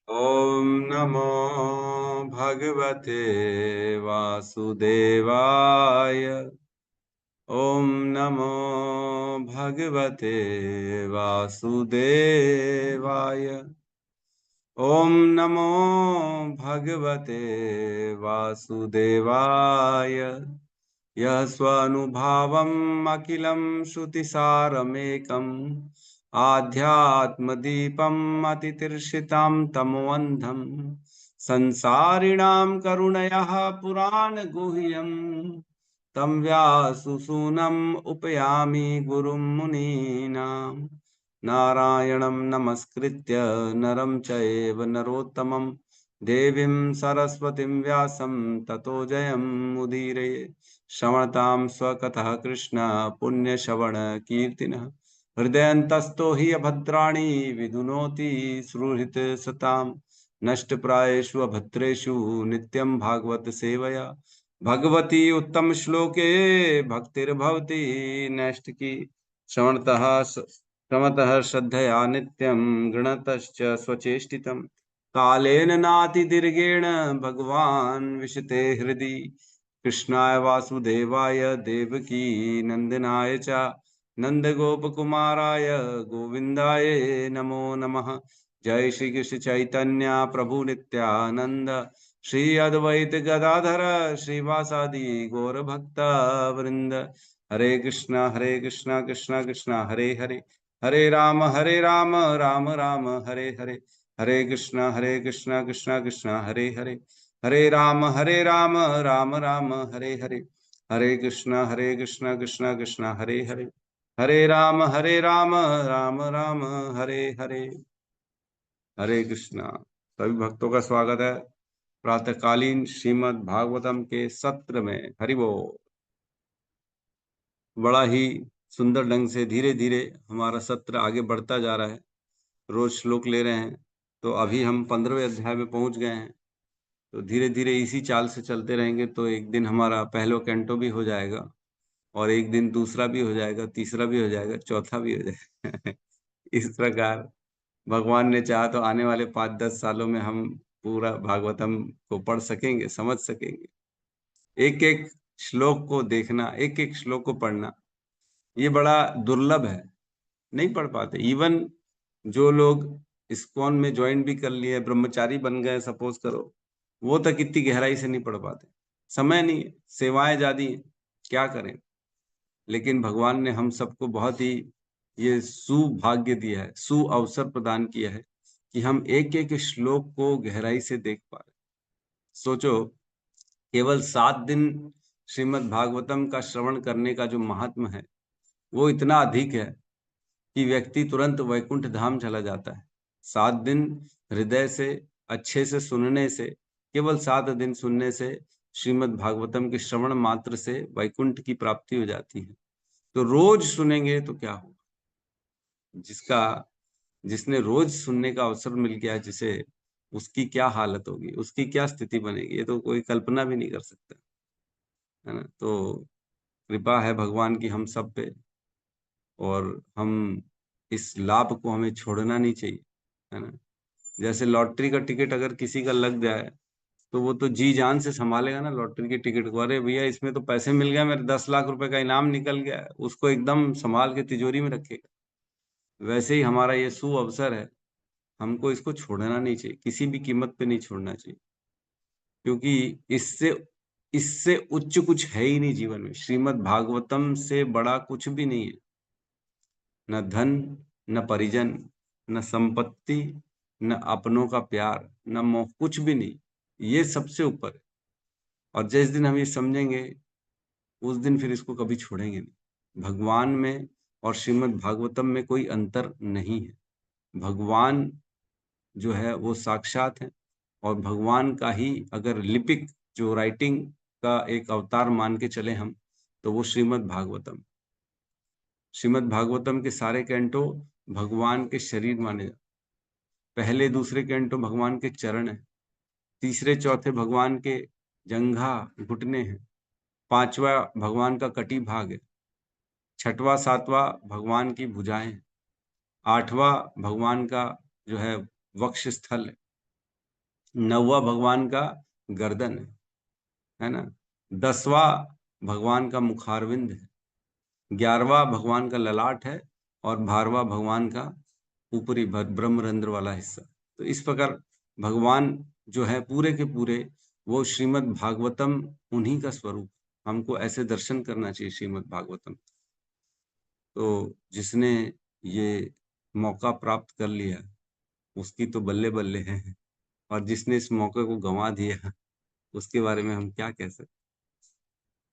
ॐ नमो भगवते वासुदेवाय। ॐ नमो भगवते वासुदेवाय। ॐ नमो भगवते वासुदेवाय। यः स्वानुभावम् अखिलं श्रुतिसारमेकम् आध्यात्मदीपम् अतितीर्षितां तमोऽन्धम् संसारिणां करुणयः पुराणगुह्यम् तं व्याससूनम् उपयामि गुरुं मुनीनाम्। नारायणं नमस्कृत्य नरं चैव नरोत्तमं देवीं सरस्वतीं व्यासं ततो जयमुदीरये। श्रवणतां स्वकतः कृष्ण पुण्यश्रवण कीर्तिनः हृदयन्तस्थो हि अभद्राणि विधुनोति सुहृत् सताम् नष्टप्रायेषु अभद्रेषु नित्यं भागवत सेवया भगवती उत्तम श्लोके भक्तिर्भवति नैष्ठिकी श्रवणतः श्रद्धया नित्यं गृणतश्च स्वचेष्टितं कालेन नातिदीर्घेण भगवान् विशते हृदि कृष्णाय वासुदेवाय देवकी नंदनाय च नंदगोपकुमाराय गोविंदाय नमो नमः। जय श्री कृष्ण चैतन्य प्रभु नित्यानंद श्री अद्वैत गदाधर श्रीवासादि गौर भक्त वृंद। हरे कृष्णा कृष्णा कृष्णा हरे हरे, हरे राम राम राम हरे हरे। हरे कृष्णा कृष्णा कृष्णा हरे हरे, हरे राम राम राम हरे हरे। हरे कृष्णा कृष्णा कृष्णा हरे हरे, हरे राम राम राम हरे हरे। हरे कृष्णा। सभी भक्तों का स्वागत है प्रातःकालीन श्रीमद् भागवतम के सत्र में। हरि बोल। बड़ा ही सुंदर ढंग से धीरे धीरे हमारा सत्र आगे बढ़ता जा रहा है। रोज श्लोक ले रहे हैं, तो अभी हम 15वें अध्याय में पहुंच गए हैं। तो धीरे धीरे इसी चाल से चलते रहेंगे तो एक दिन हमारा पहला कैंटो भी हो जाएगा, और एक दिन दूसरा भी हो जाएगा, तीसरा भी हो जाएगा, चौथा भी हो जाएगा। इस प्रकार भगवान ने चाहा तो आने वाले 5-10 सालों में हम पूरा भागवतम को पढ़ सकेंगे, समझ सकेंगे। एक एक श्लोक को देखना, एक एक श्लोक को पढ़ना, ये बड़ा दुर्लभ है, नहीं पढ़ पाते। इवन जो लोग इस्कॉन में ज्वाइन भी कर लिए, ब्रह्मचारी बन गए सपोज करो, वो तक इतनी गहराई से नहीं पढ़ पाते। समय नहीं है, सेवाएं ज्यादा हैं, क्या करें। लेकिन भगवान ने हम सबको बहुत ही ये सुभाग्य दिया है, सु अवसर प्रदान किया है कि हम एक एक श्लोक को गहराई से देख पा रहे। सोचो, केवल 7 दिन श्रीमद् भागवतम का श्रवण करने का जो महात्म है वो इतना अधिक है कि व्यक्ति तुरंत वैकुंठ धाम चला जाता है। 7 दिन हृदय से अच्छे से सुनने से, केवल 7 दिन सुनने से, श्रीमद् भागवतम के श्रवण मात्र से वैकुंठ की प्राप्ति हो जाती है। तो रोज सुनेंगे तो क्या होगा। जिसने रोज सुनने का अवसर मिल गया जिसे, उसकी क्या हालत होगी, उसकी क्या स्थिति बनेगी, ये तो कोई कल्पना भी नहीं कर सकता, है ना। तो कृपा है भगवान की हम सब पे, और हम इस लाभ को हमें छोड़ना नहीं चाहिए, है ना। जैसे लॉटरी का टिकट अगर किसी का लग जाए तो वो तो जी जान से संभालेगा ना लॉटरी के टिकट को। अरे भैया, इसमें तो पैसे मिल गए, मेरे 10 लाख रुपए का इनाम निकल गया है, उसको एकदम संभाल के तिजोरी में रखेगा। वैसे ही हमारा ये सु अवसर है, हमको इसको छोड़ना नहीं चाहिए, किसी भी कीमत पे नहीं छोड़ना चाहिए, क्योंकि इससे इससे उच्च कुछ है ही नहीं जीवन में। श्रीमद् भागवतम से बड़ा कुछ भी नहीं है, न धन, न परिजन, न संपत्ति, न अपनों का प्यार, न मोह, कुछ भी नहीं। ये सबसे ऊपर है। और जिस दिन हम ये समझेंगे उस दिन फिर इसको कभी छोड़ेंगे नहीं। भगवान में और श्रीमद् भागवतम में कोई अंतर नहीं है। भगवान जो है वो साक्षात है, और भगवान का ही अगर लिपिक, जो राइटिंग का एक अवतार मान के चले हम, तो वो श्रीमद् भागवतम। श्रीमद् भागवतम के सारे कैंटो भगवान के शरीर माने जाते। पहले दूसरे कैंटो भगवान के चरण है, तीसरे चौथे भगवान के जंघा घुटने हैं, पांचवा भगवान का कटी भाग है, छठवां सातवां भगवान की भुजाएं हैं, आठवां भगवान का जो है वक्ष स्थल है, 9वां भगवान का गर्दन है ना। 10वां भगवान का मुखारविंद है। 11वां भगवान का ललाट है। और 12वां भगवान का ऊपरी ब्रह्मरंध्र वाला हिस्सा। तो इस प्रकार भगवान जो है पूरे के पूरे वो श्रीमद् भागवतम उन्हीं का स्वरूप। हमको ऐसे दर्शन करना चाहिए श्रीमद् भागवतम। तो जिसने ये मौका प्राप्त कर लिया उसकी तो बल्ले बल्ले है, और जिसने इस मौके को गंवा दिया उसके बारे में हम क्या कह सकते।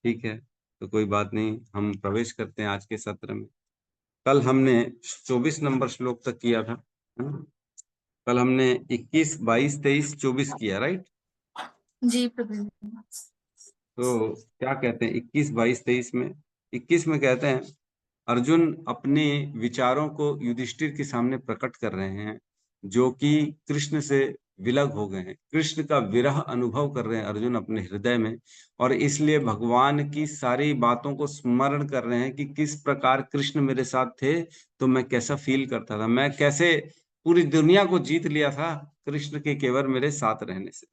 ठीक है, तो कोई बात नहीं, हम प्रवेश करते हैं आज के सत्र में। कल हमने 24 नंबर श्लोक तक किया था, है ना? कल हमने 21, 22, 23, 24 किया, राइट? जी प्रभु। तो क्या कहते हैं 21, 22, 23 में? 21 में कहते हैं अर्जुन अपने विचारों को युधिष्ठिर के सामने प्रकट कर रहे हैं, जो कि कृष्ण से विलग हो गए हैं। कृष्ण का विरह अनुभव कर रहे हैं अर्जुन अपने हृदय में, और इसलिए भगवान की सारी बातों को स्मरण कर रहे हैं कि किस प्रकार कृष्ण मेरे साथ थे तो मैं कैसा फील करता था, मैं कैसे पूरी दुनिया को जीत लिया था कृष्ण के केवल मेरे साथ रहने से।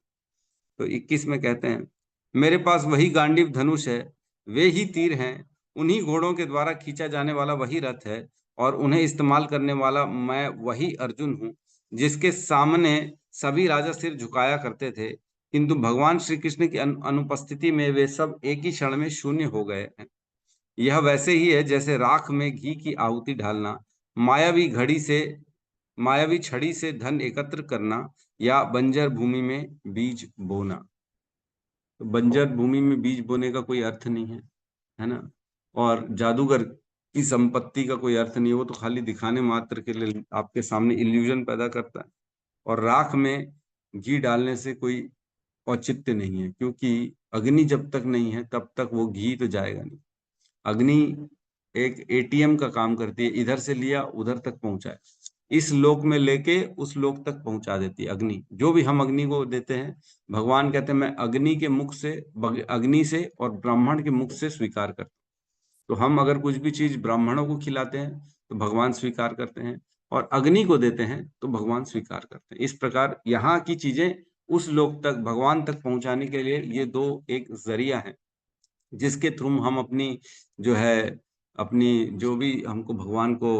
तो 21 में कहते हैं मेरे पास वही गांडीव धनुष है, वे ही तीर हैं, उन्हीं घोड़ों के द्वारा खींचा जाने वाला वही रथ है, और उन्हें इस्तेमाल करने वाला मैं वही अर्जुन हूँ जिसके सामने सभी राजा सिर झुकाया करते थे, किंतु भगवान श्री कृष्ण की अनुपस्थिति में वे सब एक ही क्षण में शून्य हो गए हैं। यह वैसे ही है जैसे राख में घी की आहुति डालना, मायावी घड़ी से मायावी छड़ी से धन एकत्र करना, या बंजर भूमि में बीज बोना। तो बंजर भूमि में बीज बोने का कोई अर्थ नहीं है ना। और जादूगर की संपत्ति का कोई अर्थ नहीं है, वो तो खाली दिखाने मात्र के लिए आपके सामने इल्यूजन पैदा करता है। और राख में घी डालने से कोई औचित्य नहीं है, क्योंकि अग्नि जब तक नहीं है तब तक वो घी तो जाएगा नहीं। अग्नि एक एटीएम का काम करती है, इधर से लिया उधर तक पहुंचाए, इस लोक में लेके उस लोक तक पहुंचा देती है अग्नि। जो भी हम अग्नि को देते हैं, भगवान कहते हैं मैं अग्नि के मुख से, अग्नि से और ब्राह्मण के मुख से स्वीकार करता हूं। तो हम अगर कुछ भी चीज ब्राह्मणों को खिलाते हैं तो भगवान स्वीकार करते हैं, और अग्नि को देते हैं तो भगवान स्वीकार करते हैं। इस प्रकार यहाँ की चीजें उस लोक तक भगवान तक पहुंचाने के लिए ये दो एक जरिया है, जिसके थ्रू हम अपनी जो है अपनी जो भी हमको भगवान को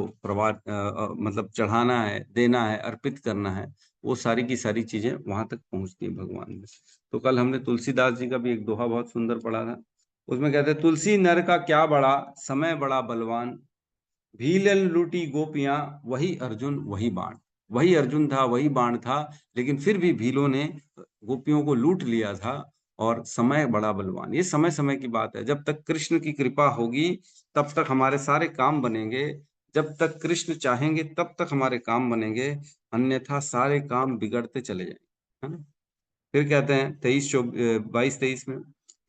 मतलब चढ़ाना है, देना है, अर्पित करना है, वो सारी की सारी चीजें वहां तक पहुंचती है भगवान में। तो कल हमने तुलसीदास जी का भी एक दोहा बहुत सुंदर पढ़ा था। उसमें कहते हैं तुलसी नर का क्या बड़ा, समय बड़ा बलवान, भीलन लूटी गोपियां, वही अर्जुन वही बाण। वही अर्जुन था, वही बाण था, लेकिन फिर भी भीलों ने गोपियों को लूट लिया था। और समय बड़ा बलवान, ये समय समय की बात है। जब तक कृष्ण की कृपा होगी तब तक हमारे सारे काम बनेंगे, जब तक कृष्ण चाहेंगे तब तक हमारे काम बनेंगे, अन्यथा सारे काम बिगड़ते चले जाएंगे, है ना। फिर कहते हैं 22, 23 में,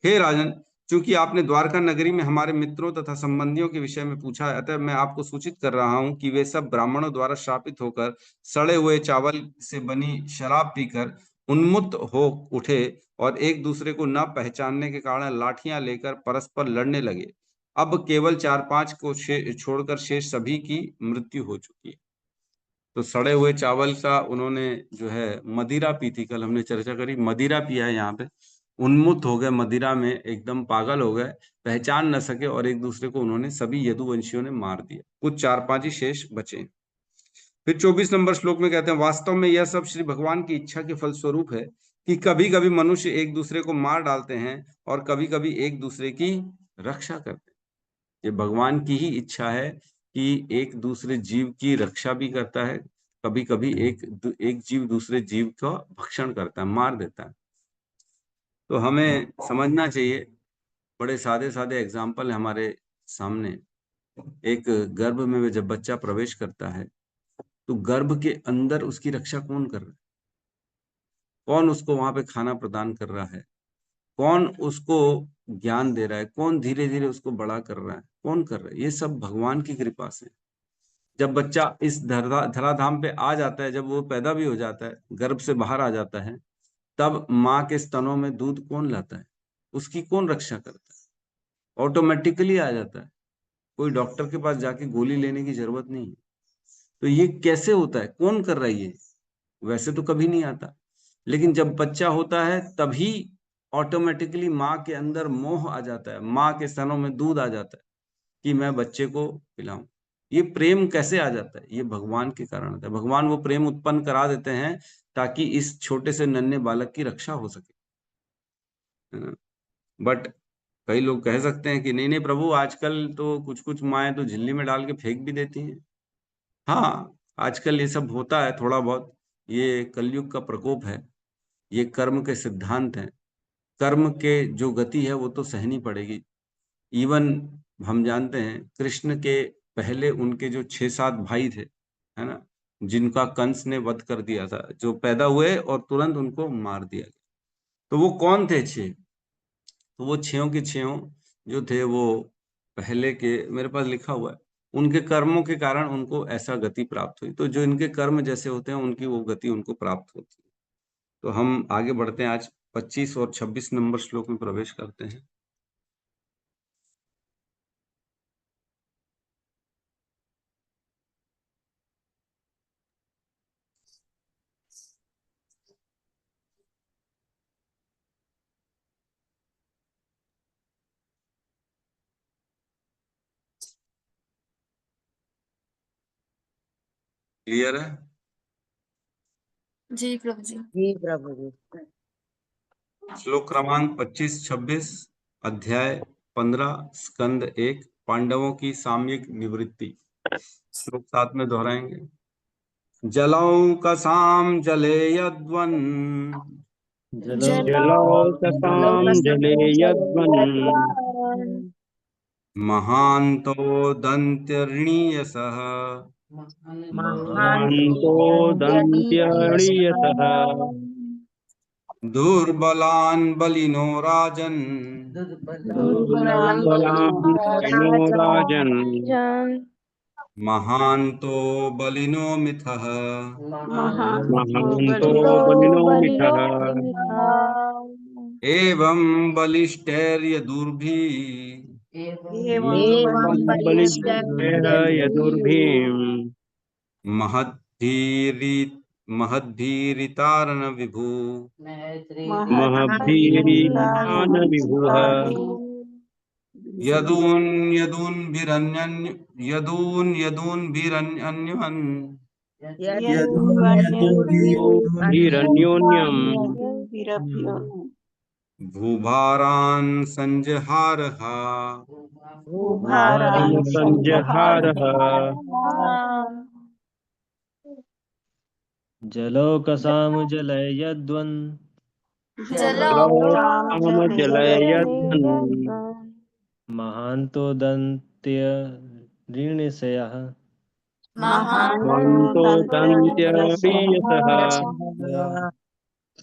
हे राजन, चूंकि आपने द्वारका नगरी में हमारे मित्रों तथा संबंधियों के विषय में पूछा है, अतः मैं आपको सूचित कर रहा हूं कि वे सब ब्राह्मणों द्वारा श्रापित होकर सड़े हुए चावल से बनी शराब पीकर उन्मुक्त हो उठे, और एक दूसरे को न पहचानने के कारण लाठियां लेकर परस्पर लड़ने लगे। अब केवल 4-5 को छोड़कर शेष सभी की मृत्यु हो चुकी है। तो सड़े हुए चावल का उन्होंने जो है मदिरा पी थी, कल हमने चर्चा करी, मदिरा पिया है यहाँ पे, उन्मुक्त हो गए, मदिरा में एकदम पागल हो गए, पहचान न सके, और एक दूसरे को उन्होंने सभी यदुवंशियों ने मार दिया, कुछ 4-5 ही शेष बचे। फिर 24 नंबर श्लोक में कहते हैं वास्तव में यह सब श्री भगवान की इच्छा के फलस्वरूप है कि कभी कभी मनुष्य एक दूसरे को मार डालते हैं और कभी कभी एक दूसरे की रक्षा करते हैं। ये भगवान की ही इच्छा है कि एक दूसरे जीव की रक्षा भी करता है, कभी कभी एक जीव दूसरे जीव का भक्षण करता है, मार देता है। तो हमें समझना चाहिए, बड़े सादे सादे एग्जाम्पल है हमारे सामने। एक गर्भ में जब बच्चा प्रवेश करता है तो गर्भ के अंदर उसकी रक्षा कौन कर रहा है? कौन उसको वहां पे खाना प्रदान कर रहा है? कौन उसको ज्ञान दे रहा है? कौन धीरे धीरे उसको बड़ा कर रहा है? कौन कर रहा है? ये सब भगवान की कृपा से। जब बच्चा इस धराधाम पे आ जाता है, जब वो पैदा भी हो जाता है, गर्भ से बाहर आ जाता है, तब माँ के स्तनों में दूध कौन लाता है? उसकी कौन रक्षा करता है? ऑटोमेटिकली आ जाता है, कोई डॉक्टर के पास जाके गोली लेने की जरूरत नहीं है। तो ये कैसे होता है? कौन कर रहा है ये? वैसे तो कभी नहीं आता। लेकिन जब बच्चा होता है तभी ऑटोमेटिकली माँ के अंदर मोह आ जाता है, माँ के स्तनों में दूध आ जाता है कि मैं बच्चे को पिलाऊं। ये प्रेम कैसे आ जाता है? ये भगवान के कारण आता है। भगवान वो प्रेम उत्पन्न करा देते हैं ताकि इस छोटे से नन्हे बालक की रक्षा हो सके, है ना। बट कई लोग कह सकते हैं कि नहीं नहीं प्रभु, आजकल तो कुछ कुछ माएँ तो झिल्ली में डाल के फेंक भी देती हैं। हाँ, आजकल ये सब होता है थोड़ा बहुत, ये कलयुग का प्रकोप है, ये कर्म के सिद्धांत हैं। कर्म के जो गति है वो तो सहनी पड़ेगी। इवन हम जानते हैं कृष्ण के पहले उनके जो 6-7 भाई थे, है ना, जिनका कंस ने वध कर दिया था, जो पैदा हुए और तुरंत उनको मार दिया गया। तो वो कौन थे 6? तो वो 6 के 6 जो थे वो पहले के, मेरे पास लिखा हुआ है, उनके कर्मों के कारण उनको ऐसा गति प्राप्त हुई। तो जो इनके कर्म जैसे होते हैं उनकी वो गति उनको प्राप्त होती है। तो हम आगे बढ़ते हैं, आज 25 और 26 नंबर श्लोक में प्रवेश करते हैं। क्लियर है? जी प्रभु जी। जी प्रभु जी। श्लोक क्रमांक 25-26, अध्याय 15, स्कंद 1, पांडवों की सामयिक निवृत्ति। श्लोक 7 में दोहराएंगे। जलौकसां जले यद्वन् जलौकसां जले यद्वन् महान्तो दन्त्यर्णीयसः महान्तो दन्त्यर्णीयसः दुर्बलान् बलिनो राजन् दुर्बलान् बलिनो राजन् महान्तो बलिनो मिथः महान्तो बलिनो मिथः एवं बलिष्ठैर्यदुर्भिः एवं बलिष्ठैः यदुर्भिः महद्भीरितारन विभु महद्भिरीतान् विभुः यदून्यदून्भिरन्यन् हिरण्योन्यम् भूभारान् संजहारः भारान् संजहारः जलौकसां जलयद्वन् जलौकसां जलयद्वन् महान्तो दन्त्यर्णिशयः महान्तो दन्त्यर्णीयसः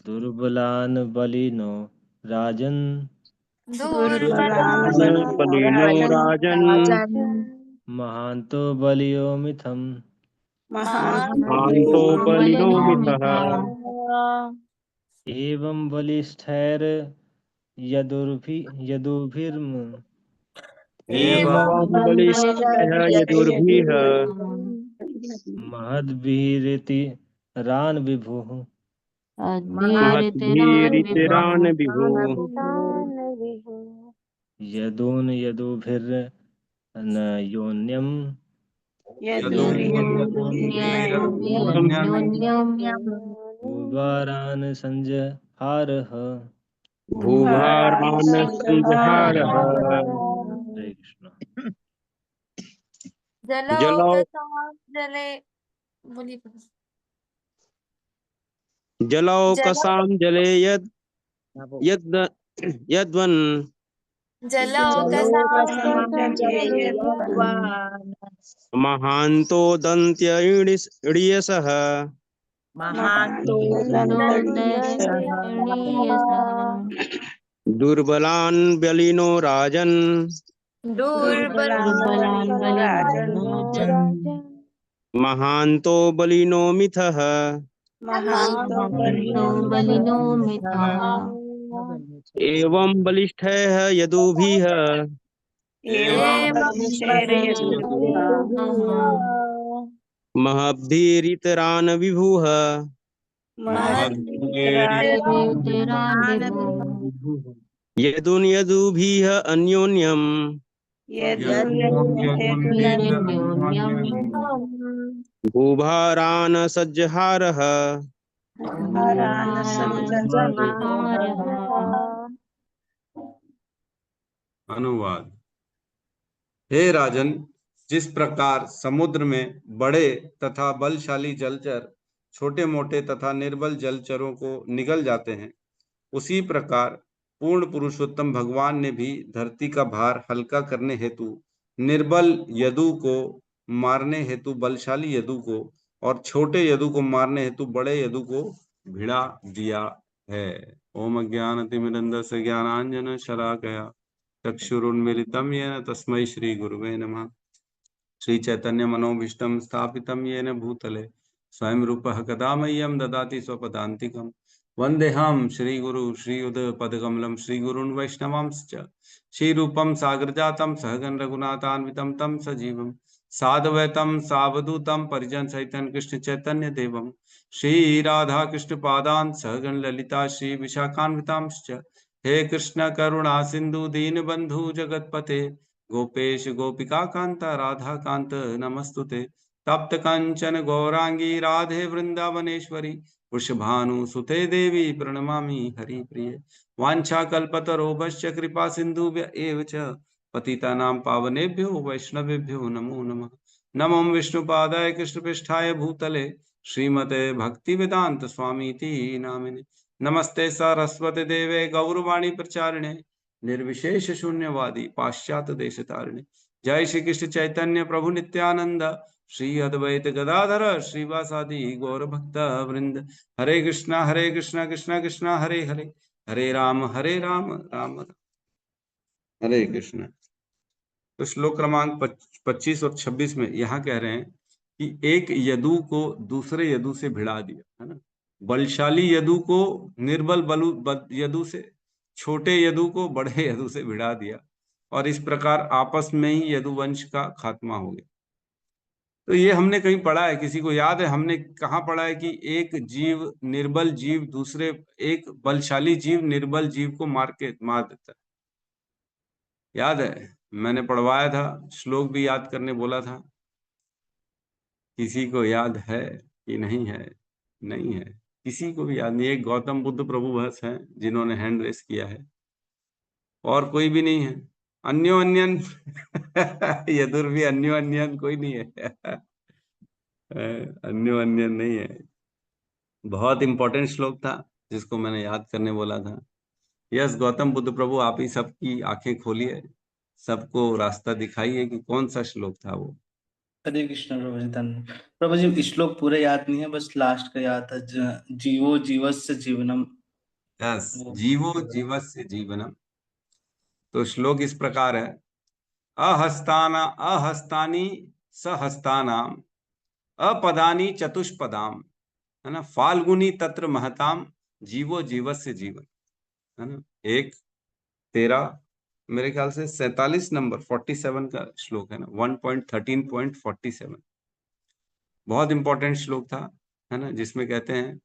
दुर्बलान् बलिनो राजन् बलिनो राजन् महान्तो बलियो मिथम् महान्तो बलिनो मिथः एवं यदुभिर्म एवं बलिष्ठैः यदुर्भिः महद्भिरिति रान् विभुः महद्भिरितरान् विभुः यदून् यदुभिर्नयोन्यम् भूभारान् संजहारः भूभारान् संजहारः हरे कृष्ण। बोलिए प्रभु। जलौकसां जले यद्वन् महान्तो दन्त्यर्णीयसः दुर्बलान् बलिनो राजन् महान्तो बलिनो मिथः एवं बलिष्ठैः यदुभिः महद्भिरितरान् विभुः यदुन यदुभिः अन्योन्यम भूभारान सज्जहारः अनुवाद। हे राजन, जिस प्रकार समुद्र में बड़े तथा बलशाली जलचर छोटे मोटे तथा निर्बल जलचरों को निगल जाते हैं, उसी प्रकार पूर्ण पुरुषोत्तम भगवान ने भी धरती का भार हल्का करने हेतु निर्बल यदु को मारने हेतु बलशाली यदु को और छोटे यदु को मारने हेतु बड़े यदु को भिड़ा दिया है। ओम अज्ञानतिमिरन्धस्य ज्ञानांजन शलाकया चक्षुरुन्मीलितं येन तस्मै श्री गुरुवे नमः। श्री चैतन्य मनोभीष्टं स्थापितं येन भूतले स्वयं रूपः कदा मह्यं ददाति स्वपदान्तिकम्। वन्देऽहं श्रीगुरु श्रीयुतपदकमलं श्रीगुरून् वैष्णवांश्च श्रीरूपं सागरजातं सहगण रघुनाथान्वितं तं सजीवं साद्वैतं सावधूतं परिजनसहितं कृष्ण चैतन्य देवं श्रीराधा कृष्ण पादान् सहगण ललिता श्री विशाखान्वितांश्च। हे कृष्ण करुणा सिंधु दीनबंधु जगतपते गोपेश गोपिका कांत राधा कांत नमस्तुते। तप्त कंचन गौरांगी राधे वृंदावनेश्वरी वृषभानु सुते देवी प्रणमामि हरि प्रिय। वांछा कल्पतरोभश्च कृपा सिंधुभ्य एव च पतितानां पावनेभ्यो वैष्णवेभ्यो नमो नमः। नमो विष्णुपादाय कृष्णपृष्ठाय भूतले श्रीमते भक्ति वेदांत स्वामीति नामिने। नमस्ते सरस्वती देवे गौरवाणी प्रचारिणे निर्विशेष शून्यवादी पाश्चात्य देश तारिणे। जय श्री कृष्ण चैतन्य प्रभु नित्यानंद श्री अद्वैत गदाधर श्रीवासादि गौर भक्त वृंद। हरे कृष्णा कृष्णा कृष्णा हरे हरे हरे राम राम राम हरे कृष्ण। तो श्लोक क्रमांक 25 और 26 में यहाँ कह रहे हैं कि एक यदु को दूसरे यदु से भिड़ा दिया, है ना। बलशाली यदु को निर्बल यदु से, छोटे यदु को बड़े यदु से भिड़ा दिया और इस प्रकार आपस में ही यदुवंश का खात्मा हो गया। तो ये हमने कहीं पढ़ा है, किसी को याद है हमने कहाँ पढ़ा है कि एक जीव निर्बल जीव दूसरे, एक बलशाली जीव निर्बल जीव को मार देता है? याद है? मैंने पढ़वाया था, श्लोक भी याद करने बोला था। किसी को याद है कि नहीं है? नहीं है, किसी को भी याद नहीं। एक गौतम बुद्ध प्रभु बस हैं जिन्होंने हैंड रेस किया है, और कोई भी नहीं है। अन्यो अन्यन यदुर भी अन्यो अन्यन कोई नहीं है अन्यो अन्यन नहीं है। बहुत इंपॉर्टेंट श्लोक था जिसको मैंने याद करने बोला था। यस गौतम बुद्ध प्रभु, आप ही सबकी आंखें खोलिए, सबको रास्ता दिखाइए कि कौन सा श्लोक था वो। हरे कृष्ण प्रभु जी, धन्यवाद प्रभु जी। श्लोक पूरे याद नहीं है, बस लास्ट का याद है, जीवो जीवस्य जीवनम। यस, जीवो जीवस्य जीवनम। तो श्लोक इस प्रकार है, अहस्तानी सहस्तानाम अपदानी चतुष्पदाम, है ना, फाल्गुनी तत्र महताम जीवो जीवस्य जीवन, है ना। एक 13 मेरे ख्याल से 47 नंबर 47 का श्लोक है ना, 1.13.47। बहुत इंपॉर्टेंट श्लोक था, है ना, जिसमें कहते हैं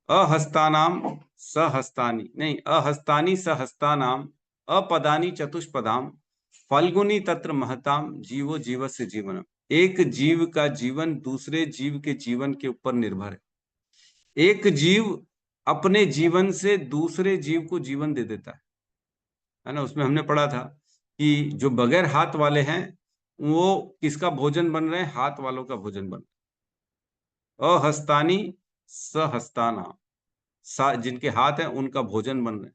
अहस्तानाम सहस्तानी, नहीं, अहस्तानी सहस्तानाम अपदानी चतुष्पदाम फाल्गुनी तत्र महताम जीवो जीवस्य जीवनम। एक जीव का जीवन दूसरे जीव के जीवन के ऊपर निर्भर है। एक जीव अपने जीवन से दूसरे जीव को जीवन दे देता है ना। उसमें हमने पढ़ा था कि जो बगैर हाथ वाले हैं वो किसका भोजन बन रहे हैं? हाथ वालों का भोजन बन रहे हैं। अहस्तानी सहस्ताना, जिनके हाथ हैं उनका भोजन बन रहे हैं।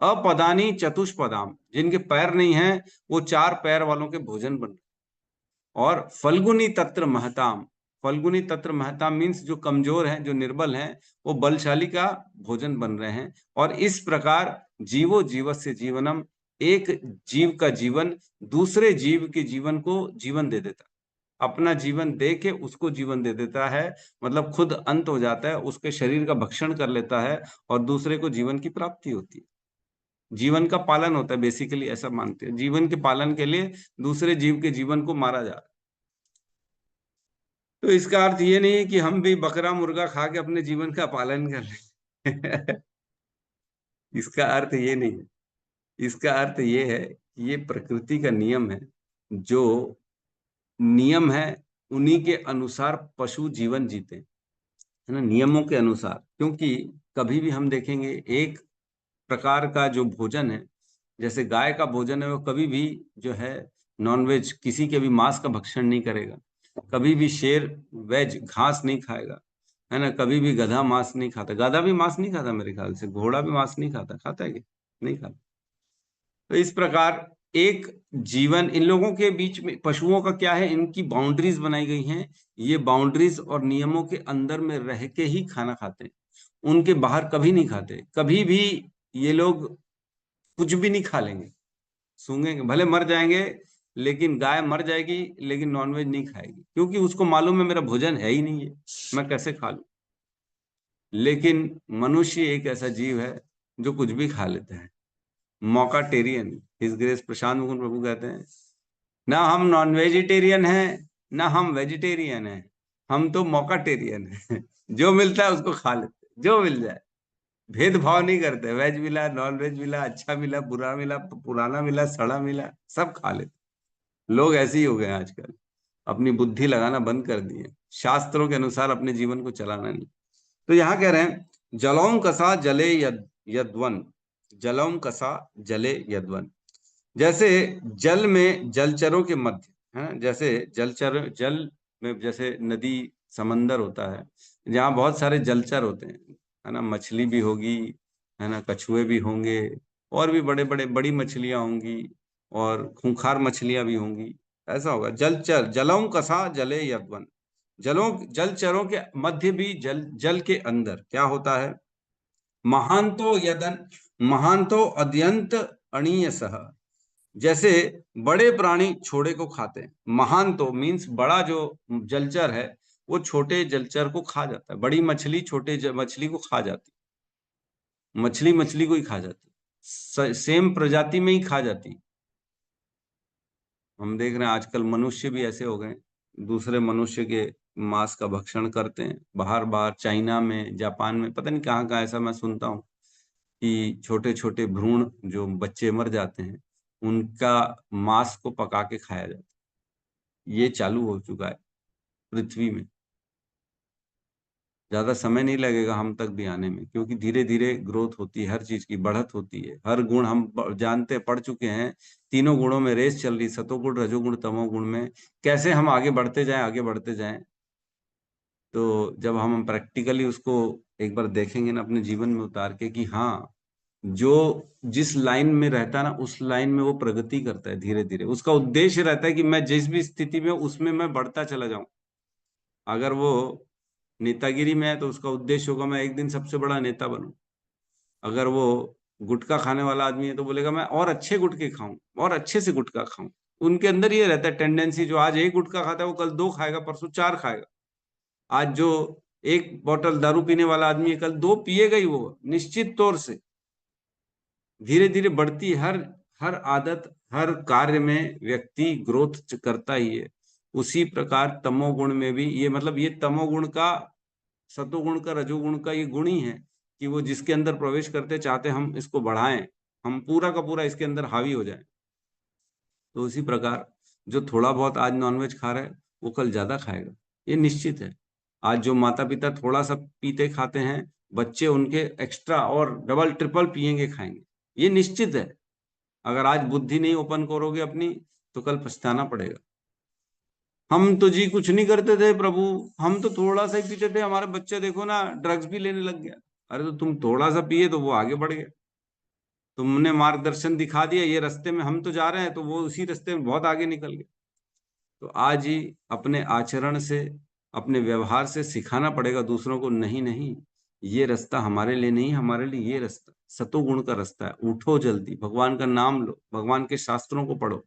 अपदानी चतुष्पदाम, जिनके पैर नहीं हैं वो 4 पैर वालों के भोजन बन रहे हैं। और फल्गुनी तत्र महताम, फल्गुनी तत्र महताम मीन्स जो कमजोर हैं, जो निर्बल हैं, वो बलशाली का भोजन बन रहे हैं। और इस प्रकार जीवो जीवस्य जीवनम, एक जीव का जीवन दूसरे जीव के जीवन को जीवन दे देता, अपना जीवन दे के उसको जीवन दे देता है। मतलब खुद अंत हो जाता है, उसके शरीर का भक्षण कर लेता है और दूसरे को जीवन की प्राप्ति होती है, जीवन का पालन होता है। बेसिकली ऐसा मानते हैं, जीवन के पालन के लिए दूसरे जीव के जीवन को मारा जा रहा है। तो इसका अर्थ ये नहीं है कि हम भी बकरा मुर्गा खा के अपने जीवन का पालन कर लें। इसका अर्थ ये नहीं है। इसका अर्थ ये है कि ये प्रकृति का नियम है। जो नियम है उन्हीं के अनुसार पशु जीवन जीते, है ना, नियमों के अनुसार। क्योंकि कभी भी हम देखेंगे एक प्रकार का जो भोजन है, जैसे गाय का भोजन है, वो कभी भी जो है नॉनवेज किसी के भी मांस का भक्षण नहीं करेगा। कभी भी शेर वेज घास नहीं खाएगा, है ना। कभी भी गधा मांस नहीं खाता। गधा भी मांस नहीं खाता मेरे ख्याल से। घोड़ा भी मांस नहीं खाता। खाता है क्या? नहीं खाता। तो इस प्रकार एक जीवन इन लोगों के बीच में, पशुओं का क्या है, इनकी बाउंड्रीज बनाई गई हैं। ये बाउंड्रीज और नियमों के अंदर में रह के ही खाना खाते हैं, उनके बाहर कभी नहीं खाते। कभी भी ये लोग कुछ भी नहीं खा लेंगे, सूंघेंगे, भले मर जाएंगे, लेकिन गाय मर जाएगी लेकिन नॉनवेज नहीं खाएगी, क्योंकि उसको मालूम है मेरा भोजन है ही नहीं है, मैं कैसे खा लूं। लेकिन मनुष्य एक ऐसा जीव है जो कुछ भी खा लेता है, मौका टेरियन। हिज ग्रेस प्रशांत मुकुंद प्रभु कहते हैं, ना हम नॉन वेजिटेरियन हैं ना हम वेजिटेरियन हैं, हम तो मौका टेरियन है। जो मिलता है उसको खा लेते, जो मिल जाए, भेदभाव नहीं करते। वेज मिला, नॉन वेज मिला, अच्छा मिला, बुरा मिला, पुराना मिला, सड़ा मिला, सब खा लेते। लोग ऐसे ही हो गए आजकल, अपनी बुद्धि लगाना बंद कर दिए, शास्त्रों के अनुसार अपने जीवन को चलाना नहीं। तो यहाँ कह रहे हैं जलौम कसा जले यद्वन, जलौम कसा जले यद्वन। जैसे जल में जलचरों के मध्य, है, जैसे जलचर, जल में जैसे नदी समंदर होता है, जहाँ बहुत सारे जलचर होते हैं, है ना। मछली भी होगी, है ना, कछुए भी होंगे, और भी बड़े बड़े बड़ी मछलियां होंगी, और खूंखार मछलियां भी होंगी। ऐसा होगा जलचर, जलौम कसा जले यद्वन। जलचरों के मध्य भी, जल के अंदर क्या होता है, महांतो यदन, महांतो अद्यंत अणीयसः। जैसे बड़े प्राणी छोटे को खाते हैं। महांतो मीन्स बड़ा जो जलचर है वो छोटे जलचर को खा जाता है। बड़ी मछली छोटे मछली को खा जाती, मछली मछली को ही खा जाती, सेम प्रजाति में ही खा जाती। हम देख रहे हैं आजकल मनुष्य भी ऐसे हो गए, दूसरे मनुष्य के मांस का भक्षण करते हैं। बाहर बाहर चाइना में, जापान में, पता नहीं कहाँ कहाँ ऐसा मैं सुनता हूँ कि छोटे छोटे भ्रूण जो बच्चे मर जाते हैं, उनका मांस को पका के खाया जाता है। ये चालू हो चुका है पृथ्वी में। ज्यादा समय नहीं लगेगा हम तक भी आने में, क्योंकि धीरे धीरे ग्रोथ होती है, हर चीज की बढ़त होती है। हर गुण हम जानते, पढ़ चुके हैं। तीनों गुणों में रेस चल रही, सतोगुण, रजोगुण, तमोगुण में कैसे हम आगे बढ़ते जाएं, आगे बढ़ते जाएं। तो जब हम प्रैक्टिकली उसको एक बार देखेंगे ना अपने जीवन में उतार के, कि हाँ, जो जिस लाइन में रहता है ना, उस लाइन में वो प्रगति करता है धीरे धीरे। उसका उद्देश्य रहता है कि मैं जिस भी स्थिति में उसमें मैं बढ़ता चला जाऊं। अगर वो नेतागिरी में है तो उसका उद्देश्य होगा मैं एक दिन सबसे बड़ा नेता बनूं। अगर वो गुटखा खाने वाला आदमी है तो बोलेगा मैं और अच्छे गुटखे खाऊं, और अच्छे से गुटखा खाऊं। उनके अंदर ये रहता है टेंडेंसी, जो आज एक गुटखा खाता है वो कल 2 खाएगा, परसों 4 खाएगा। आज जो एक बोतल दारू पीने वाला आदमी है, कल 2 पिएगा ही वो, निश्चित तौर से। धीरे धीरे बढ़ती हर आदत, हर कार्य में व्यक्ति ग्रोथ करता ही है। उसी प्रकार तमोगुण में भी ये, मतलब ये तमोगुण का, सतोगुण का, रजोगुण का ये गुण ही है कि वो जिसके अंदर प्रवेश करते चाहते हम इसको बढ़ाएं, हम पूरा का पूरा इसके अंदर हावी हो जाए। तो उसी प्रकार जो थोड़ा बहुत आज नॉनवेज खा रहा है वो कल ज्यादा खाएगा, ये निश्चित है। आज जो माता पिता थोड़ा सा पीते खाते हैं, बच्चे उनके एक्स्ट्रा और डबल ट्रिपल पिएंगे, खाएंगे, ये निश्चित है। अगर आज बुद्धि नहीं ओपन करोगे अपनी तो कल पछताना पड़ेगा। हम तो जी कुछ नहीं करते थे प्रभु, हम तो थोड़ा सा ही पीते थे, हमारे बच्चे देखो ना ड्रग्स भी लेने लग गया। अरे तो तुम थोड़ा सा पिए तो वो आगे बढ़ गया, तुमने मार्गदर्शन दिखा दिया, ये रास्ते में हम तो जा रहे हैं, तो वो उसी रास्ते में बहुत आगे निकल गए। तो आज ही अपने आचरण से, अपने व्यवहार से सिखाना पड़ेगा दूसरों को, नहीं नहीं, ये रास्ता हमारे लिए नहीं, हमारे लिए ये रास्ता सतोगुण का रास्ता है। उठो जल्दी, भगवान का नाम लो, भगवान के शास्त्रों को पढ़ो,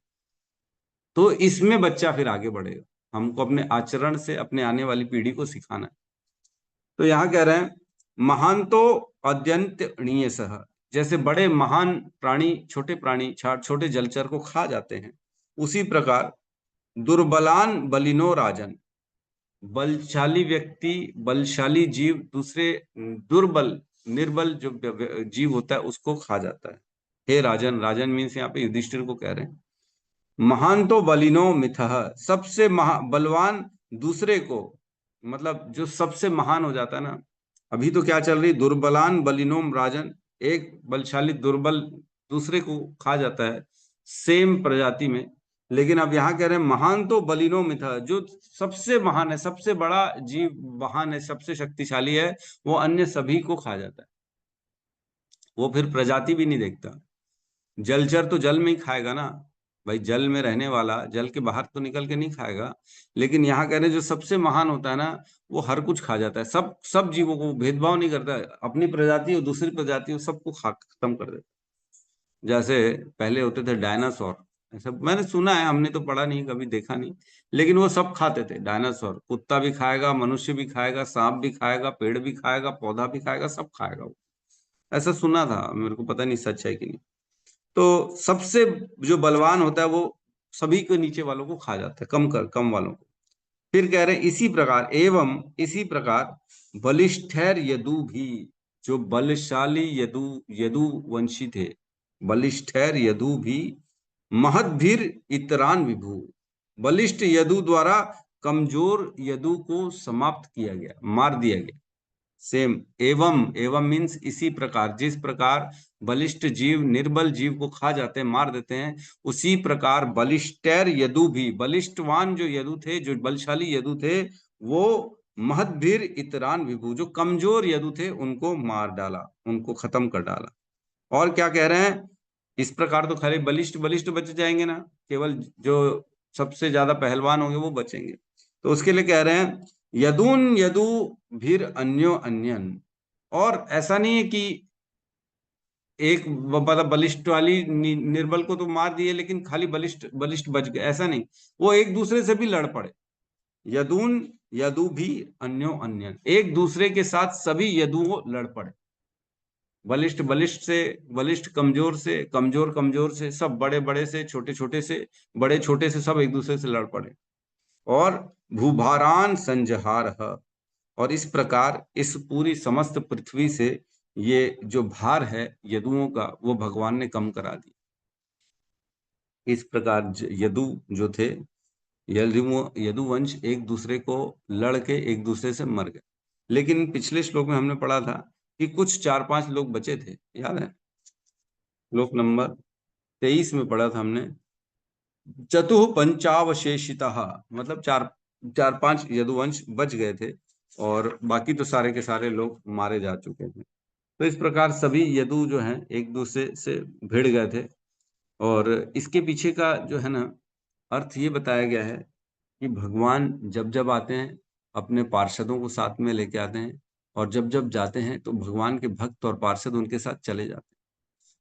तो इसमें बच्चा फिर आगे बढ़ेगा। हमको अपने आचरण से अपने आने वाली पीढ़ी को सिखाना है। तो यहाँ कह रहे हैं महांतो अद्यंतणीयसः। जैसे बड़े महान प्राणी छोटे प्राणी, छोटे जलचर को खा जाते हैं, उसी प्रकार दुर्बलान बलिनो राजन, बलशाली व्यक्ति, बलशाली जीव दूसरे दुर्बल निर्बल जो जीव होता है उसको खा जाता है। हे राजन, राजन मीन्स यहाँ पे युधिष्ठिर को कह रहे हैं। महान तो बलिनो मिथः, सबसे बलवान दूसरे को, मतलब जो सबसे महान हो जाता है ना। अभी तो क्या चल रही, दुर्बलान बलिनोम राजन, एक बलशाली दुर्बल दूसरे को खा जाता है सेम प्रजाति में। लेकिन अब यहाँ कह रहे हैं महान तो बलिनो मिथः, जो सबसे महान है, सबसे बड़ा जीव महान है, सबसे शक्तिशाली है, वो अन्य सभी को खा जाता है। वो फिर प्रजाति भी नहीं देखता। जलचर तो जल में ही खाएगा ना भाई, जल में रहने वाला जल के बाहर तो निकल के नहीं खाएगा। लेकिन यहाँ कह रहे जो सबसे महान होता है ना, वो हर कुछ खा जाता है, सब जीवों को भेदभाव नहीं करता है, अपनी प्रजाति और दूसरी प्रजाति हो सबको खत्म कर देता। जैसे पहले होते थे डायनासोर, ऐसा मैंने सुना है, हमने तो पढ़ा नहीं, कभी देखा नहीं, लेकिन वो सब खाते थे डायनासोर। कुत्ता भी खाएगा, मनुष्य भी खाएगा, सांप भी खाएगा, पेड़ भी खाएगा, पौधा भी खाएगा, सब खाएगा वो। ऐसा सुना था, मेरे को पता नहीं सच है कि नहीं। तो सबसे जो बलवान होता है वो सभी के नीचे वालों को खा जाता है, कम वालों को। फिर कह रहे हैं इसी प्रकार, एवं इसी प्रकार बलिष्ठैर यदु भी, जो बलशाली यदुवंशी थे, बलिष्ठैर यदु भी महद्भिर इतरान विभु, बलिष्ठ यदु द्वारा कमजोर यदु को समाप्त किया गया, मार दिया गया। सेम, एवं मीन्स इसी प्रकार, जिस प्रकार बलिष्ठ जीव निर्बल जीव को खा जाते हैं, मार देते हैं, उसी प्रकार बलिष्ठैर यदु भी, बलिष्ठवान जो यदु थे, जो बलशाली यदु थे, वो महद्भिर इतरान विभु, जो कमजोर यदु थे उनको मार डाला, उनको खत्म कर डाला। और क्या कह रहे हैं, इस प्रकार तो खाली बलिष्ठ बच जाएंगे ना, केवल जो सबसे ज्यादा पहलवान होंगे वो बचेंगे। तो उसके लिए कह रहे हैं यदून यदु भीर अन्यो अन्यन। और ऐसा नहीं है कि एक बलिष्ठ वाली निर्बल को तो मार दिए लेकिन खाली बलिष्ठ बच गए, ऐसा नहीं, वो एक दूसरे से भी लड़ पड़े। यदून यदु भी अन्यो अन्यन, एक दूसरे के साथ सभी यदुओं लड़ पड़े, बलिष्ठ से, बलिष्ठ कमजोर से, कमजोर से, सब बड़े से, छोटे से, बड़े छोटे से, सब एक दूसरे से लड़ पड़े। और भूभारान संजहार, और इस प्रकार इस पूरी समस्त पृथ्वी से ये जो भार है यदुओं का, वो भगवान ने कम करा दी। इस प्रकार यदु जो थे, यदुवंश एक दूसरे को लड़के एक दूसरे से मर गए। लेकिन पिछले श्लोक में हमने पढ़ा था कि कुछ 4-5 लोग बचे थे, याद है? श्लोक नंबर 23 में पढ़ा था हमने, चतुः पंचावशेषिता, मतलब 4-5 यदुवंश बच गए थे और बाकी तो सारे के सारे लोग मारे जा चुके थे। तो इस प्रकार सभी यदु जो हैं एक दूसरे से भिड़ गए थे। और इसके पीछे का जो है ना अर्थ ये बताया गया है कि भगवान जब जब आते हैं अपने पार्षदों को साथ में लेके आते हैं, और जब जब जाते हैं तो भगवान के भक्त और पार्षद उनके साथ चले जाते हैं।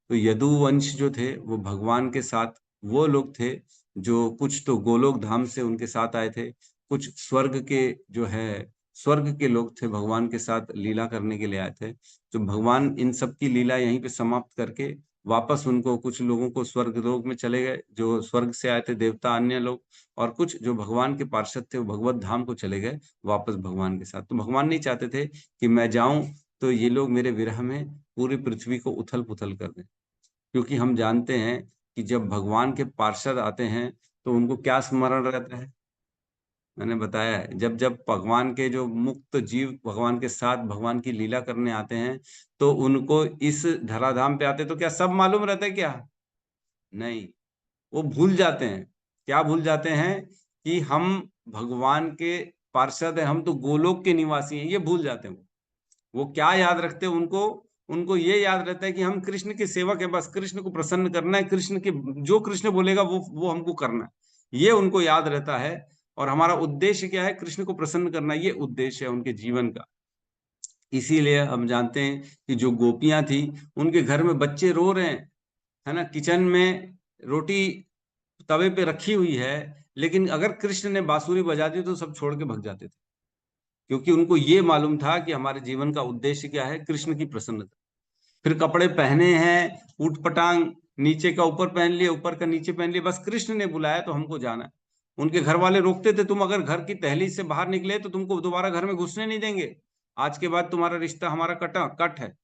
तो यदुवंश जो थे वो भगवान के साथ वो लोग थे जो कुछ तो गोलोक धाम से उनके साथ आए थे, कुछ स्वर्ग के जो है स्वर्ग के लोग थे, भगवान के साथ लीला करने के लिए आए थे। जो भगवान इन सब की लीला यहीं पे समाप्त करके वापस उनको, कुछ लोगों को स्वर्ग लोक में चले गए जो स्वर्ग से आए थे देवता अन्य लोग, और कुछ जो भगवान के पार्षद थे वो भगवत धाम को चले गए वापस भगवान के साथ। तो भगवान नहीं चाहते थे कि मैं जाऊं तो ये लोग मेरे विरह में पूरी पृथ्वी को उथल पुथल कर दें, क्योंकि हम जानते हैं कि जब भगवान के पार्षद आते हैं तो उनको क्या स्मरण रहता है। मैंने बताया है, जब जब भगवान के जो मुक्त जीव भगवान के साथ भगवान की लीला करने आते हैं तो उनको इस धराधाम पे आते तो क्या सब मालूम रहता है क्या? नहीं, वो भूल जाते हैं। क्या भूल जाते हैं? कि हम भगवान के पार्षद हैं, हम तो गोलोक के निवासी हैं, ये भूल जाते हैं। वो क्या याद रखते हैं? उनको ये याद रहता है कि हम कृष्ण के सेवक हैं, बस कृष्ण को प्रसन्न करना है, कृष्ण के जो कृष्ण बोलेगा वो हमको करना है, ये उनको याद रहता है। और हमारा उद्देश्य क्या है? कृष्ण को प्रसन्न करना, ये उद्देश्य है उनके जीवन का। इसीलिए हम जानते हैं कि जो गोपियां थी उनके घर में बच्चे रो रहे हैं, है ना, किचन में रोटी तवे पे रखी हुई है, लेकिन अगर कृष्ण ने बांसुरी बजा दी तो सब छोड़ के भग जाते थे, क्योंकि उनको ये मालूम था कि हमारे जीवन का उद्देश्य क्या है? कृष्ण की प्रसन्नता। फिर कपड़े पहने हैं ऊट पटांग, नीचे का ऊपर पहन लिए, ऊपर का नीचे पहन लिए, बस कृष्ण ने बुलाया तो हमको जाना है। उनके घर वाले रोकते थे, तुम अगर घर की दहलीज से बाहर निकले तो तुमको दोबारा घर में घुसने नहीं देंगे, आज के बाद तुम्हारा रिश्ता हमारा कट है।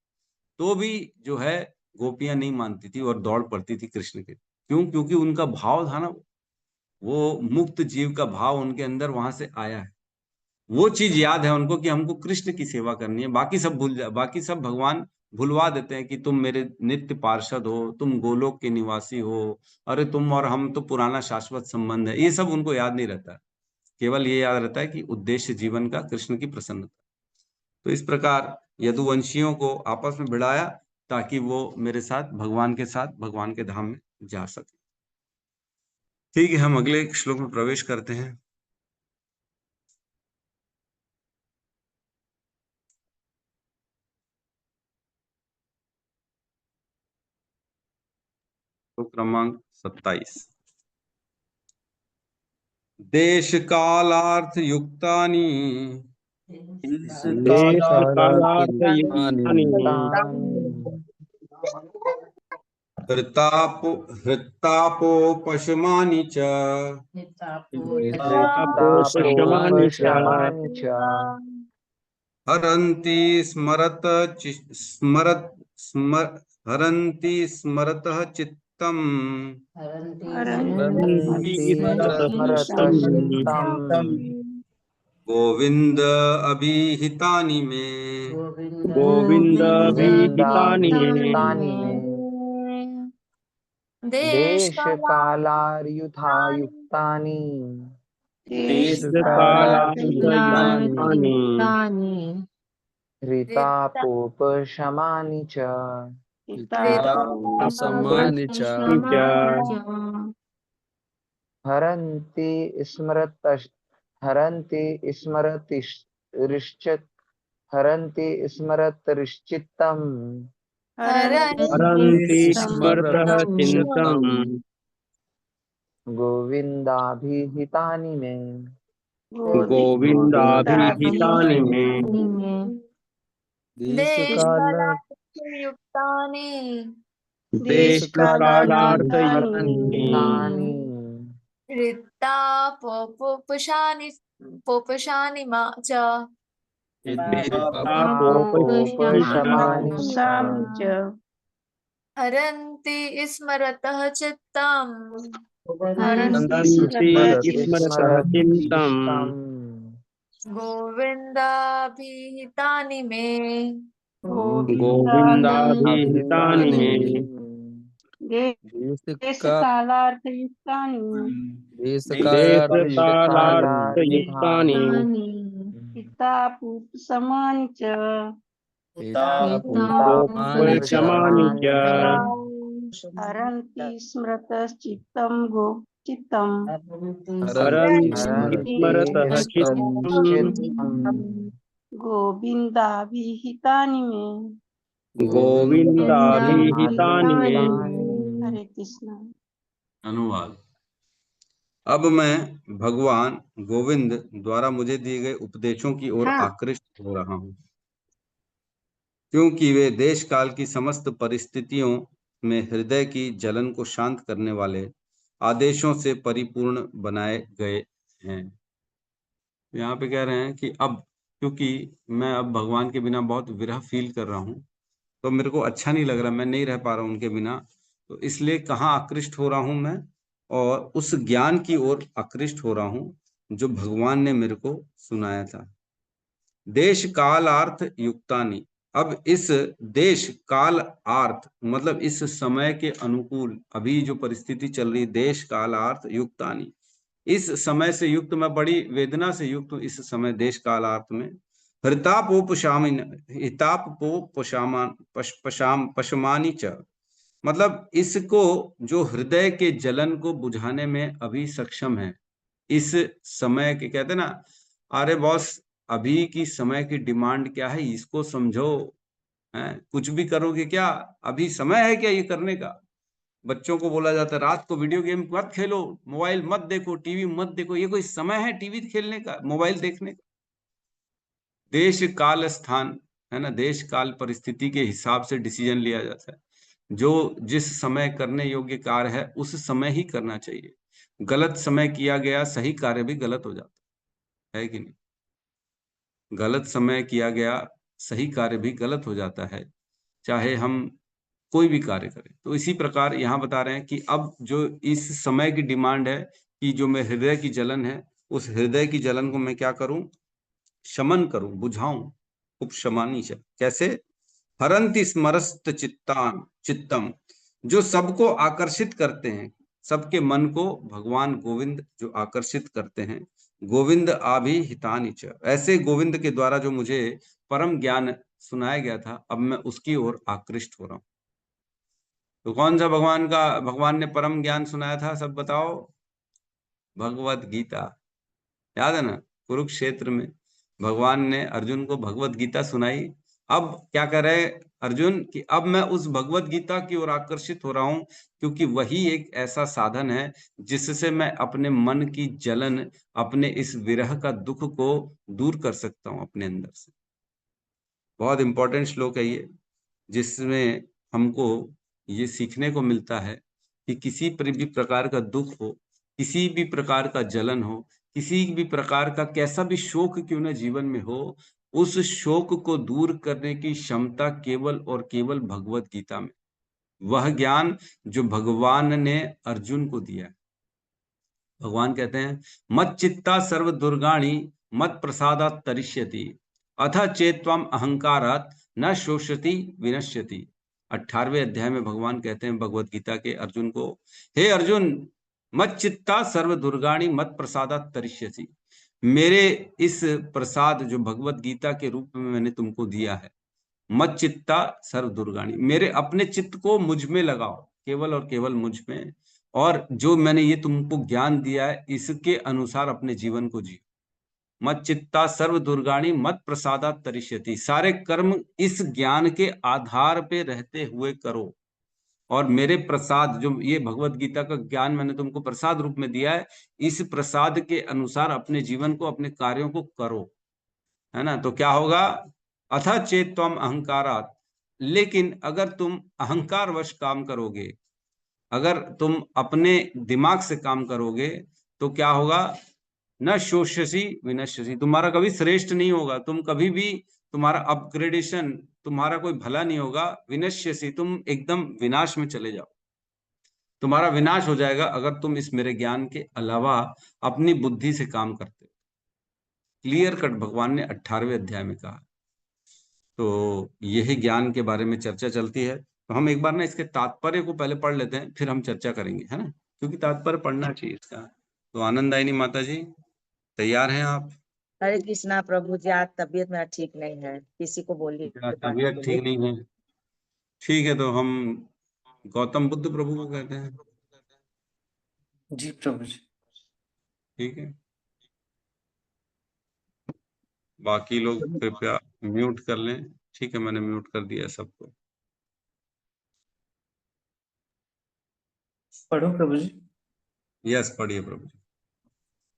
तो भी जो है गोपियां नहीं मानती थी और दौड़ पड़ती थी कृष्ण के। क्यों? क्योंकि उनका भाव था ना, वो मुक्त जीव का भाव उनके अंदर वहां से आया है। वो चीज याद है उनको कि हमको कृष्ण की सेवा करनी है, बाकी सब भूल जा, बाकी सब भगवान भुलवा देते हैं कि तुम मेरे नित्य पार्षद हो, तुम गोलोक के निवासी हो, अरे तुम और हम तो पुराना शाश्वत संबंध है, ये सब उनको याद नहीं रहता। केवल ये याद रहता है कि उद्देश्य जीवन का कृष्ण की प्रसन्नता। तो इस प्रकार यदुवंशियों को आपस में भिड़ाया ताकि वो मेरे साथ भगवान के धाम में जा सके। ठीक है, हम अगले श्लोक में प्रवेश करते हैं। श्लोक क्रमांक 27। देश कालार्थ युक्तानि देश कालार्थ युक्तानि हृतापोपशमानि च तापोपशमानि च हरन्ति स्मरतः चित्तम् गोविंद अभिहितानि मे। गोविन्दाभिहितानि मे। देशकालार्युक्तानि देशकालार्थयुक्तानि ऋतापोपशमानि च तापोपशमानि च हरन्ति स्मरतश्चित्तम् हरन्ति स्मरतः चित्तम् गोविन्दाभिहितानि मे। गोविन्दाभिहितानि मे। देशकालार्युक्तानि देशकालार्थयुक्तानि ऋतापोपशमानि च तापोपशमानि च हरन्ति स्मरतः चित्तम् हरन्ति स्मरतः चित्तम् गोविन्दाभिहितानि मे। गोविन्दाभिहितानि मे। देशकालार्थयुक्तानि देशकालार्थयुक्तानि हितापूपशमानि च तापोपशमानि च हरन्ति स्मरतश्चित्तं हरन्ति स्मरतः चित्तम् गोविन्दाभिहितानि मे। गोविन्दाभिहितानि मे। हरे कृष्ण। अनुवाद। अब मैं भगवान गोविंद द्वारा मुझे दिए गए उपदेशों की ओर आकृष्ट हो रहा हूँ, क्योंकि वे देश काल की समस्त परिस्थितियों में हृदय की जलन को शांत करने वाले आदेशों से परिपूर्ण बनाए गए हैं। यहाँ पे कह रहे हैं कि अब क्योंकि मैं अब भगवान के बिना बहुत विरह फील कर रहा हूँ, तो मेरे को अच्छा नहीं लग रहा, मैं नहीं रह पा रहा हूँ उनके बिना, तो इसलिए कहाँ आकृष्ट हो रहा हूँ मैं, और उस ज्ञान की ओर आकृष्ट हो रहा हूँ जो भगवान ने मेरे को सुनाया था। देश काल अर्थ युक्तानि। अब इस देश काल अर्थ मतलब इस समय के अनुकूल अभी जो परिस्थिति चल रही, देश काल अर्थ युक्तानि, इस समय से युक्त, मैं बड़ी वेदना से युक्त हूँ इस समय देश काल अर्थ में। पशमानी च, मतलब इसको जो हृदय के जलन को बुझाने में अभी सक्षम है, इस समय के कहते ना, अरे बॉस अभी की समय की डिमांड क्या है इसको समझो, है कुछ भी करोगे क्या, अभी समय है क्या ये करने का। बच्चों को बोला जाता है रात को वीडियो गेम मत खेलो, मोबाइल मत देखो, टीवी मत देखो, ये कोई समय है टीवी खेलने का, मोबाइल देखने का। देश काल स्थान है ना, देश काल परिस्थिति के हिसाब से डिसीजन लिया जाता है, जो जिस समय करने योग्य कार्य है उस समय ही करना चाहिए। गलत समय किया गया सही कार्य भी गलत हो जाता है कि नहीं? गलत समय किया गया सही कार्य भी गलत हो जाता है, चाहे हम कोई भी कार्य करें। तो इसी प्रकार यहाँ बता रहे हैं कि अब जो इस समय की डिमांड है कि जो मैं हृदय की जलन है, उस हृदय की जलन को मैं क्या करूं? शमन करूं, बुझाऊं। उपशमानी च कैसे? हरंति स्मरस्त चित्तम, जो सबको आकर्षित करते हैं, सबके मन को भगवान गोविंद जो आकर्षित करते हैं। गोविंद आभि हितानि च, ऐसे गोविंद के द्वारा जो मुझे परम ज्ञान सुनाया गया था, अब मैं उसकी ओर आकृष्ट हो रहा हूं। तो कौन सा भगवान ने परम ज्ञान सुनाया था? सब बताओ। भगवत गीता, याद है ना? कुरुक्षेत्र में भगवान ने अर्जुन को भगवत गीता सुनाई। अब क्या कर रहे अर्जुन कि अब मैं उस भगवत गीता की ओर आकर्षित हो रहा हूं, क्योंकि वही एक ऐसा साधन है जिससे मैं अपने मन की जलन, अपने इस विरह का दुख को दूर कर सकता हूं अपने अंदर से। बहुत इंपॉर्टेंट श्लोक है ये, जिसमें हमको ये सीखने को मिलता है कि किसी भी प्रकार का दुख हो, किसी भी प्रकार का जलन हो, किसी भी प्रकार का कैसा भी शोक क्यों न जीवन में हो, उस शोक को दूर करने की क्षमता केवल और केवल भगवत गीता में। वह ज्ञान जो भगवान ने अर्जुन को दिया है। भगवान कहते हैं मत चित्ता सर्व दुर्गाणी मत प्रसादात तरिष्यति अथ चेत्वम अहंकारात न शोषति विनश्यति। 18वें अध्याय में भगवान कहते हैं भगवत गीता के अर्जुन को, हे अर्जुन, मत चित्ता सर्व दुर्गाणी मत प्रसादात तरिष्यति, मेरे इस प्रसाद जो भगवत गीता के रूप में मैंने तुमको दिया है, मत चित्ता सर्व दुर्गाणी, मेरे अपने चित्त को मुझ में लगाओ, केवल और केवल मुझ में, और जो मैंने ये तुमको ज्ञान दिया है इसके अनुसार अपने जीवन को जियो। मत चित्ता सर्व दुर्गाणी मत प्रसादात तरिष्यति, सारे कर्म इस ज्ञान के आधार पे रहते हुए करो, और मेरे प्रसाद जो ये भगवत गीता का ज्ञान मैंने तुमको प्रसाद रूप में दिया है, इस प्रसाद के अनुसार अपने जीवन को, अपने कार्यों को करो, है ना? तो क्या होगा? अथ चेत्वम अहंकारात, लेकिन अगर तुम अहंकार वश काम करोगे, अगर तुम अपने दिमाग से काम करोगे, तो क्या होगा? न शोष्यसी विनश्यसी, तुम्हारा कभी श्रेष्ठ नहीं होगा, तुम कभी भी, तुम्हारा अपग्रेडेशन, तुम्हारा कोई भला नहीं होगा। विनश्यसी, तुम एकदम विनाश में चले जाओ, तुम्हारा विनाश हो जाएगा अगर तुम इस मेरे ज्ञान के अलावा अपनी बुद्धि से काम करते हो। क्लियर कट भगवान ने 18वें अध्याय में कहा। तो यही ज्ञान के बारे में चर्चा चलती है। तो हम एक बार ना इसके तात्पर्य को पहले पढ़ लेते हैं, फिर हम चर्चा करेंगे, है ना? क्योंकि तात्पर्य पढ़ना चाहिए इसका। तो आनंदायिनी माता जी तैयार हैं आप? हरे कृष्णा प्रभु जी, आज तबीयत मेरा ठीक नहीं है, किसी को बोलिए तबीयत ठीक नहीं है? ठीक है, तो हम गौतम बुद्ध प्रभु को कहते हैं। जी प्रभु जी। ठीक है, बाकी लोग कृपया म्यूट कर लें। ठीक है, मैंने म्यूट कर दिया सबको। पढ़ो प्रभु जी। यस, पढ़िए प्रभु जी।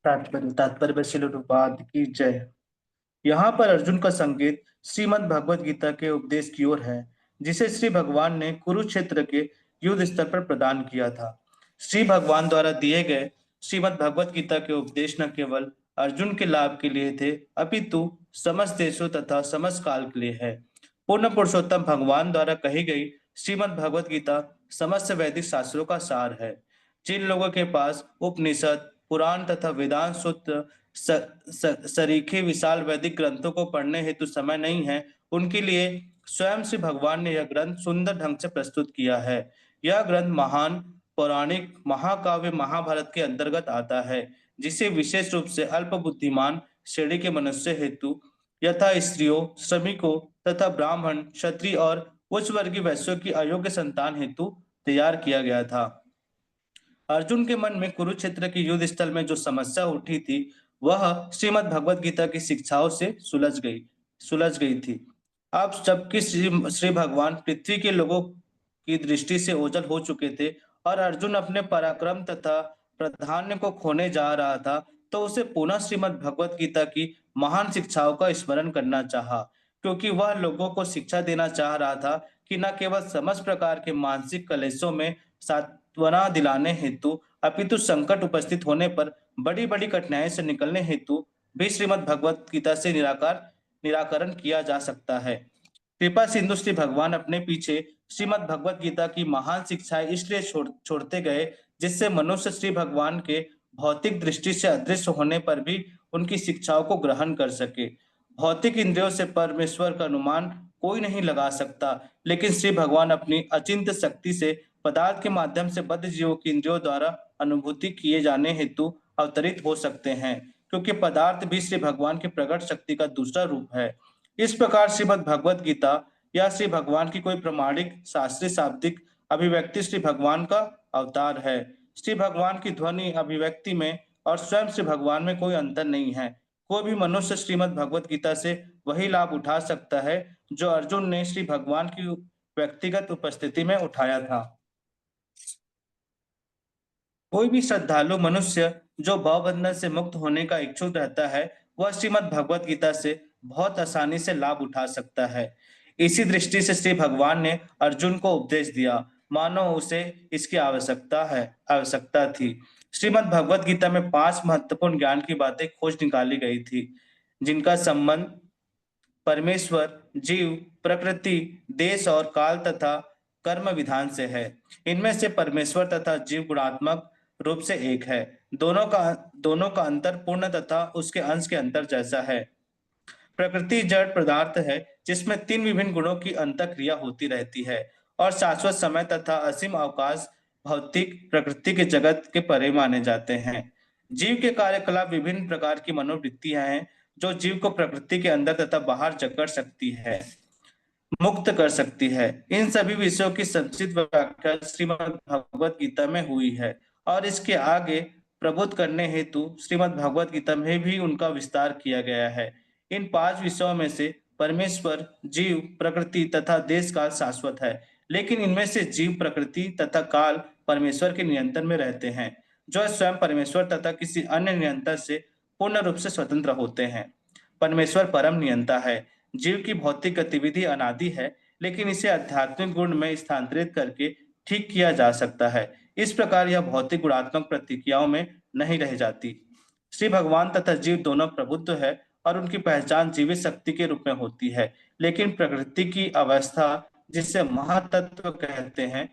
तात्पर्य श्रील प्रभुपाद की जय। यहाँ पर अर्जुन का संकेत श्रीमद् भगवत गीता के उपदेश की ओर है, जिसे श्री भगवान ने कुरुक्षेत्र के युद्ध स्तर पर प्रदान किया था। श्री भगवान द्वारा दिए गए श्रीमद् भगवत गीता के उपदेश न केवल अर्जुन के लाभ के लिए थे, अपितु समस्त देशों तथा समस्त काल के लिए है। पूर्ण पुरुषोत्तम भगवान द्वारा कही गई श्रीमद् भगवत गीता समस्त वैदिक शास्त्रों का सार है। जिन लोगों के पास उपनिषद, पुराण तथा वेदांत सूत्र सरीखे विशाल वैदिक ग्रंथों को पढ़ने हेतु समय नहीं है, उनके लिए स्वयं श्री भगवान ने यह ग्रंथ सुंदर ढंग से प्रस्तुत किया है। यह ग्रंथ महान पौराणिक महाकाव्य महाभारत के अंतर्गत आता है, जिसे विशेष रूप से अल्प बुद्धिमान श्रेणी के मनुष्य हेतु, यथा स्त्रियों, श्रमिकों तथा ब्राह्मण, क्षत्रिय और उच्च वर्गीय वैश्यों की अयोग्य संतान हेतु तैयार किया गया था। अर्जुन के मन में कुरुक्षेत्र के युद्ध स्थल में जो समस्या उठी थी, वह श्रीमद् भगवत गीता की शिक्षाओं से सुलझ गई थी। अब जबकि श्री भगवान पृथ्वी के लोगों की दृष्टि से ओझल हो चुके थे और अर्जुन अपने पराक्रम तथा प्राधान्य को खोने जा रहा था, तो उसे पुनः श्रीमद् भगवत गीता की महान शिक्षाओं का स्मरण करना चाहा, क्योंकि वह लोगों को शिक्षा देना चाह रहा था कि न केवल समस्त प्रकार के मानसिक कलेशों में सांत्वना दिलाने हेतु अपितु संकट उपस्थित होने पर बड़ी बड़ी कठिनाइयों से निकलने हेतु भी श्रीमद् भगवत गीता से निराकरण किया जा सकता है। कृपा सिंधु श्री भगवान अपने पीछे श्रीमद् भगवत गीता की महान शिक्षाएं इसलिए छोड़ते गए जिससे मनुष्य श्री भगवान के भौतिक दृष्टि से अदृश्य होने पर भी उनकी शिक्षाओं को ग्रहण कर सके। भौतिक इंद्रियों से परमेश्वर का अनुमान कोई नहीं लगा सकता, लेकिन श्री भगवान अपनी अचिंत्य शक्ति से पदार्थ के माध्यम से बद्ध जीवों की इंद्रियों द्वारा अनुभूति किए जाने हेतु अवतरित हो सकते हैं, क्योंकि पदार्थ भी श्री भगवान की प्रकट शक्ति का दूसरा रूप है। इस प्रकार श्रीमद् भगवत गीता या श्री भगवान की कोई प्रमाणिक शास्त्रीय शाब्दिक अभिव्यक्ति श्री भगवान का अवतार है। श्री भगवान की ध्वनि अभिव्यक्ति में और स्वयं श्री भगवान में कोई अंतर नहीं है। कोई भी मनुष्य श्रीमद् भगवत गीता से वही लाभ उठा सकता है जो अर्जुन ने श्री भगवान की व्यक्तिगत उपस्थिति में उठाया था। कोई भी श्रद्धालु मनुष्य जो भावबंधन से मुक्त होने का इच्छुक रहता है वह श्रीमद् भगवत गीता से बहुत आसानी से लाभ उठा सकता है। इसी दृष्टि से श्री भगवान ने अर्जुन को उपदेश दिया, मानो उसे इसकी आवश्यकता थी। श्रीमद् भगवत गीता में 5 महत्वपूर्ण ज्ञान की बातें खोज निकाली गई थी, जिनका संबंध परमेश्वर, जीव, प्रकृति, देश और काल तथा कर्म विधान से है। इनमें से परमेश्वर तथा जीव गुणात्मक रूप से एक है। दोनों का अंतर पूर्ण तथा उसके अंश के अंतर जैसा है। प्रकृति जड़ पदार्थ है जिसमें 3 विभिन्न गुणों की अंतःक्रिया होती रहती है और शाश्वत समय तथा असीम अवकाश भौतिक प्रकृति के जगत के परे माने जाते हैं। जीव के कार्यकलाप विभिन्न प्रकार की मनोवृत्तियां हैं जो जीव को प्रकृति के अंदर तथा बाहर जकड़ सकती है, मुक्त कर सकती है। इन सभी विषयों की संक्षिप्त व्याख्या श्रीमद् भगवत गीता में हुई है और इसके आगे प्रबुद्ध करने हेतु श्रीमद् भगवत गीता में भी उनका विस्तार किया गया है। इन 5 विषयों में से परमेश्वर, जीव, प्रकृति तथा देश काल शाश्वत है, लेकिन इनमें से जीव, प्रकृति तथा काल परमेश्वर के नियंत्रण में रहते हैं, जो स्वयं परमेश्वर तथा किसी अन्य नियंत्रण से पूर्ण रूप से स्वतंत्र होते हैं। परमेश्वर परम नियंता है। जीव की भौतिक गतिविधि अनादि है, लेकिन इसे आध्यात्मिक गुण में स्थानांतरित करके ठीक किया जा सकता है। इस प्रकार यह भौतिक गुणात्मक प्रतिक्रियाओं में नहीं रह जाती। श्री भगवान तथा जीव दोनों प्रबुद्ध है और उनकी पहचान जीवित शक्ति के रूप में होती है, लेकिन प्रकृति की अवस्था जिसे महातत्व कहते हैं,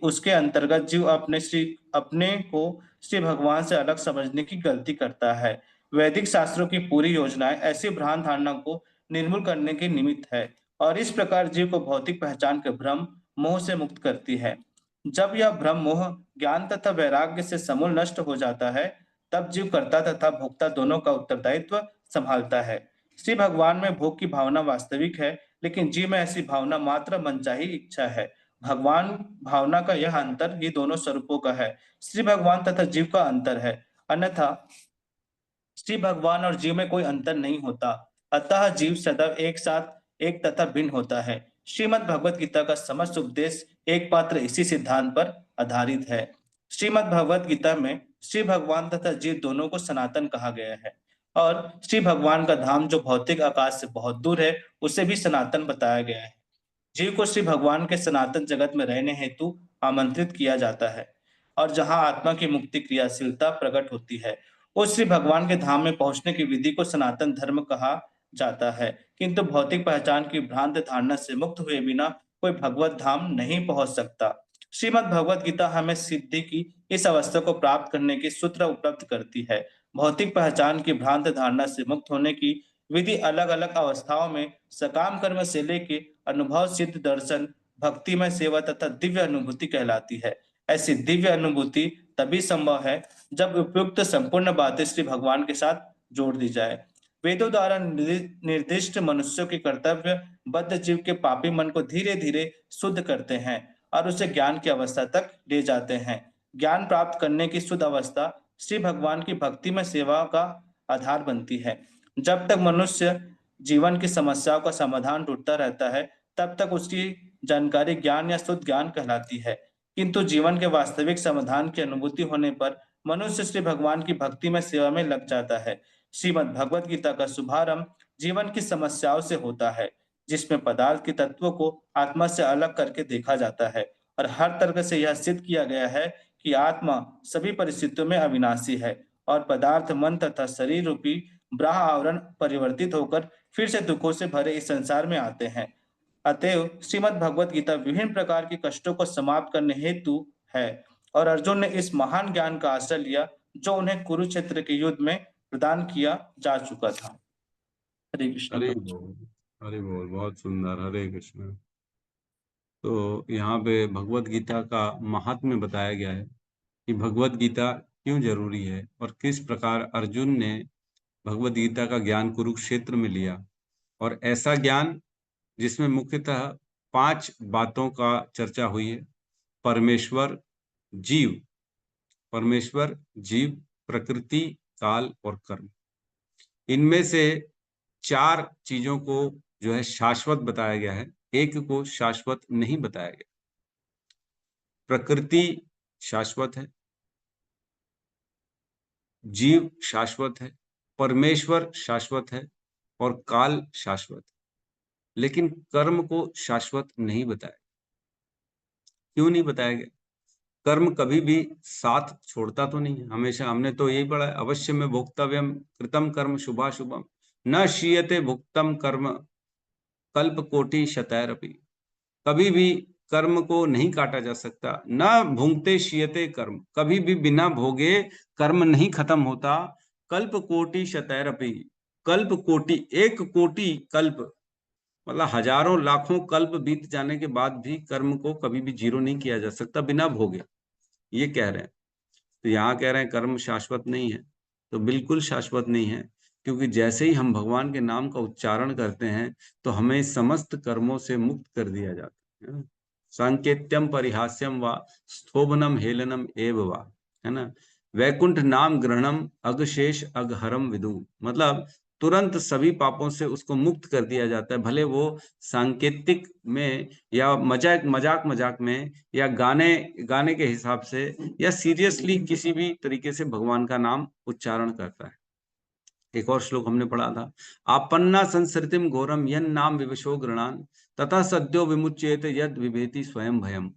उसके अंतर्गत जीव अपने को श्री भगवान से अलग समझने की गलती करता है। वैदिक शास्त्रों की पूरी योजनाएं ऐसी भ्रांत धारणा को निर्मूल करने के निमित्त है और इस प्रकार जीव को भौतिक पहचान के भ्रम मोह से मुक्त करती है। जब यह भ्रम मोह ज्ञान तथा वैराग्य से समूल नष्ट हो जाता है, तब जीव कर्ता तथा भोक्ता दोनों का उत्तरदायित्व संभालता है। श्री भगवान में भोग की भावना वास्तविक है, लेकिन जीव में ऐसी भावना मात्र मनचाही इच्छा है। भगवान भावना का यह अंतर ही दोनों स्वरूपों का है। श्री भगवान तथा जीव का अंतर है, अन्यथा श्री भगवान और जीव में कोई अंतर नहीं होता। अतः जीव सदैव एक साथ एक तथा भिन्न होता है। श्रीमद् भगवत गीता का समस्त उपदेश एक मात्र इसी सिद्धांत पर आधारित है। श्रीमद् भगवत गीता में श्री भगवान तथा जीव दोनों को सनातन कहा गया है और श्री भगवान का धाम जो भौतिक आकाश से बहुत दूर है उसे भी सनातन बताया गया है। जीव को श्री भगवान के सनातन जगत में रहने हेतु आमंत्रित किया जाता है और जहां आत्मा की मुक्ति क्रियाशीलता प्रकट होती है, उस श्री भगवान के धाम में पहुंचने की विधि को सनातन धर्म कहा जाता है। किंतु भौतिक पहचान की भ्रांत धारणा से मुक्त हुए बिना कोई भगवत धाम नहीं पहुंच सकता। श्रीमद् भगवत गीता हमें सिद्धि की इस अवस्था को प्राप्त करने की सूत्र उपलब्ध करती है। भौतिक पहचान की भ्रांत धारणा से मुक्त होने की विधि अलग अलग अवस्थाओं में सकाम कर्म से लेके अनुभव सिद्ध दर्शन, भक्तिमय सेवा तथा दिव्य अनुभूति कहलाती है। ऐसी दिव्य अनुभूति तभी संभव है जब उपयुक्त संपूर्ण बातें श्री भगवान के साथ जोड़ दी जाए। वेदों द्वारा निर्दिष्ट मनुष्यों के कर्तव्य बद्ध जीव के पापी मन को धीरे धीरे शुद्ध करते हैं और उसे ज्ञान की अवस्था तक ले जाते हैं। ज्ञान प्राप्त करने की शुद्ध अवस्था श्री भगवान की भक्ति में सेवा का आधार बनती है। जब तक मनुष्य जीवन की समस्याओं का समाधान ढूंढता रहता है, तब तक उसकी जानकारी ज्ञान या शुद्ध ज्ञान कहलाती है। किंतु जीवन के वास्तविक समाधान की अनुभूति होने पर मनुष्य श्री भगवान की भक्ति में सेवा में लग जाता है। श्रीमद् भगवत गीता का शुभारंभ जीवन की समस्याओं से होता है, जिसमें पदार्थ के तत्वों को आत्मा से अलग करके देखा जाता है और हर तरह से यह सिद्ध किया गया है कि आत्मा सभी परिस्थितियों में अविनाशी है और पदार्थ, मन तथा शरीर रूपी ब्राह्य आवरण परिवर्तित होकर फिर से दुखों से भरे इस संसार में आते हैं। अतएव श्रीमद् भगवत गीता विभिन्न प्रकार के कष्टों को समाप्त करने हेतु है और अर्जुन ने इस महान ज्ञान का आश्रय लिया जो उन्हें कुरुक्षेत्र के युद्ध में प्रदान किया जा चुका था। हरे कृष्ण। हरे बोल, हरे बोल, बहुत सुंदर। हरे कृष्ण। तो यहाँ पे भगवत गीता का महात्म्य बताया गया है कि भगवत गीता क्यों जरूरी है और किस प्रकार अर्जुन ने भगवत गीता का ज्ञान कुरुक्षेत्र में लिया, और ऐसा ज्ञान जिसमें मुख्यतः 5 बातों का चर्चा हुई है। परमेश्वर, जीव, परमेश्वर, जीव, प्रकृति, काल और कर्म। इनमें से 4 चीजों को जो है शाश्वत बताया गया है, एक को शाश्वत नहीं बताया गया। प्रकृति शाश्वत है, जीव शाश्वत है, परमेश्वर शाश्वत है और काल शाश्वत है, लेकिन कर्म को शाश्वत नहीं बताया। क्यों नहीं बताया गया? कर्म कभी भी साथ छोड़ता तो नहीं है, हमेशा। हमने तो यही पढ़ा है, अवश्य में भोक्तव्यम कृतम कर्म शुभाशुभम न शीयते भुक्तम कर्म कल्प कोटि शतैरपि। कभी भी कर्म को नहीं काटा जा सकता। न भुंगते शीयते कर्म, कभी भी बिना भोगे कर्म नहीं खत्म होता। कल्प कोटि शतैरपि, कल्प कोटि, 1 कोटि कल्प, मतलब हजारों लाखों कल्प बीत जाने के बाद भी कर्म को कभी भी जीरो नहीं किया जा सकता बिना भोगे, ये कह रहे हैं। तो यहाँ कह रहे हैं कर्म शाश्वत नहीं है, तो बिल्कुल शाश्वत नहीं है, क्योंकि जैसे ही हम भगवान के नाम का उच्चारण करते हैं तो हमें समस्त कर्मों से मुक्त कर दिया जाता है। सांकेत्यम परिहास्यम व स्थोभनम हेलनम एव वा, है ना। वैकुंठ नाम ग्रहणम अगशेष अगहरम विदु, मतलब तुरंत सभी पापों से उसको मुक्त कर दिया जाता है, भले वो सांकेतिक में या मजाक मजाक में या गाने के हिसाब से या सीरियसली किसी भी तरीके से भगवान का नाम उच्चारण करता है। एक और श्लोक हमने पढ़ा था, आपन्ना संसृतिम घोरम यन नाम विवशो गृणान तथा सद्यो विमुच्येत यद विभेति स्वयं भयम,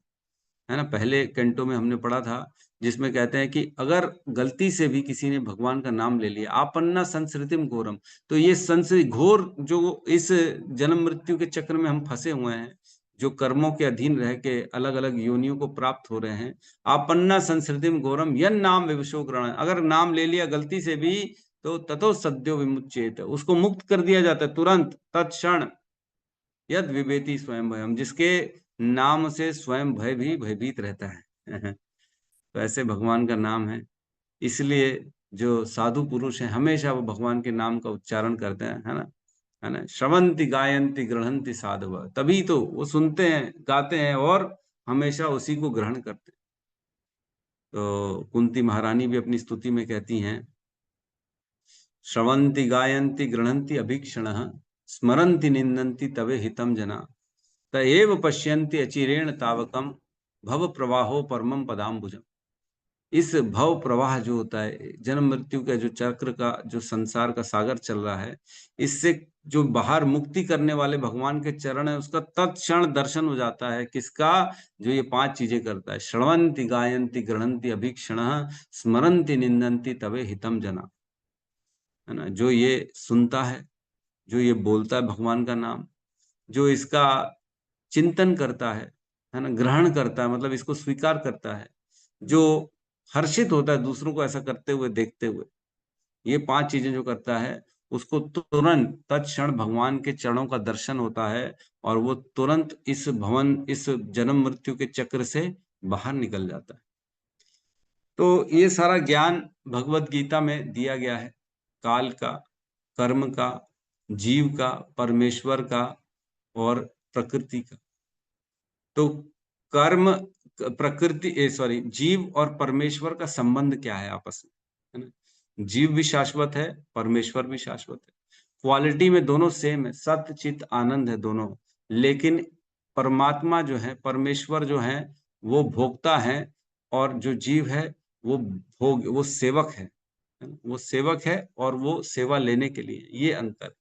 है ना। पहले कैंटो में हमने पढ़ा था, जिसमें कहते हैं कि अगर गलती से भी किसी ने भगवान का नाम ले लिया, आपन्ना संसृतिम घोरम, तो ये संसृति घोर, जो इस जन्म मृत्यु के चक्र में हम फंसे हुए हैं, जो कर्मों के अधीन रह के अलग अलग योनियों को प्राप्त हो रहे हैं, आपन्ना संसृतिम घोरम यन नाम विवशो ग्रहण, अगर नाम ले लिया गलती से भी तो ततो सद्यो विमुच्येत, उसको मुक्त कर दिया जाता है तुरंत, तत्क्षण। यद विभेति स्वयं भयम, जिसके नाम से स्वयं भय भी भयभीत रहता है। तो ऐसे भगवान का नाम है, इसलिए जो साधु पुरुष हैं हमेशा वो भगवान के नाम का उच्चारण करते हैं, है ना। श्रवंति गायंति गृहंति साधव, तभी तो वो सुनते हैं, गाते हैं और हमेशा उसी को ग्रहण करते हैं। तो कुंती महारानी भी अपनी स्तुति में कहती हैं, श्रवंति गायंति गृहंति अभीक्षणः स्मरन्ति निंदन्ति तवे हितम जना तएव पश्यन्ति अचिरेण तावकम भव प्रवाहो परमम पदाम्बुजम। इस भव प्रवाह जो होता है, जन्म मृत्यु का जो चक्र का, जो संसार का सागर चल रहा है, इससे जो बाहर मुक्ति करने वाले भगवान के चरण है, उसका तत्क्षण दर्शन हो जाता है। किसका? जो ये 5 चीजें करता है, श्रवंति गायंति गृहंति अभीक्षणः स्मरन्ति निंदन्ति तवे हितम जना, है ना। जो ये सुनता है, जो ये बोलता है भगवान का नाम, जो इसका चिंतन करता है ना, ग्रहण करता है, मतलब इसको स्वीकार करता है, जो हर्षित होता है दूसरों को ऐसा करते हुए देखते हुए, ये 5 चीजें जो करता है, उसको तुरंत तत्क्षण भगवान के चरणों का दर्शन होता है और वो तुरंत इस जन्म मृत्यु के चक्र से बाहर निकल जाता है। तो ये सारा ज्ञान भगवत गीता में दिया गया है, काल का, कर्म का, जीव का, परमेश्वर का और प्रकृति का। तो कर्म, प्रकृति, जीव और परमेश्वर का संबंध क्या है आपस में, है ना। जीव भी शाश्वत है, परमेश्वर भी शाश्वत है, क्वालिटी में दोनों सेम है, सत्य चित आनंद है दोनों। लेकिन परमात्मा जो है, परमेश्वर जो है, वो भोक्ता है और जो जीव है वो सेवक है, वो सेवक है और वो सेवा लेने के लिए, ये अंतर।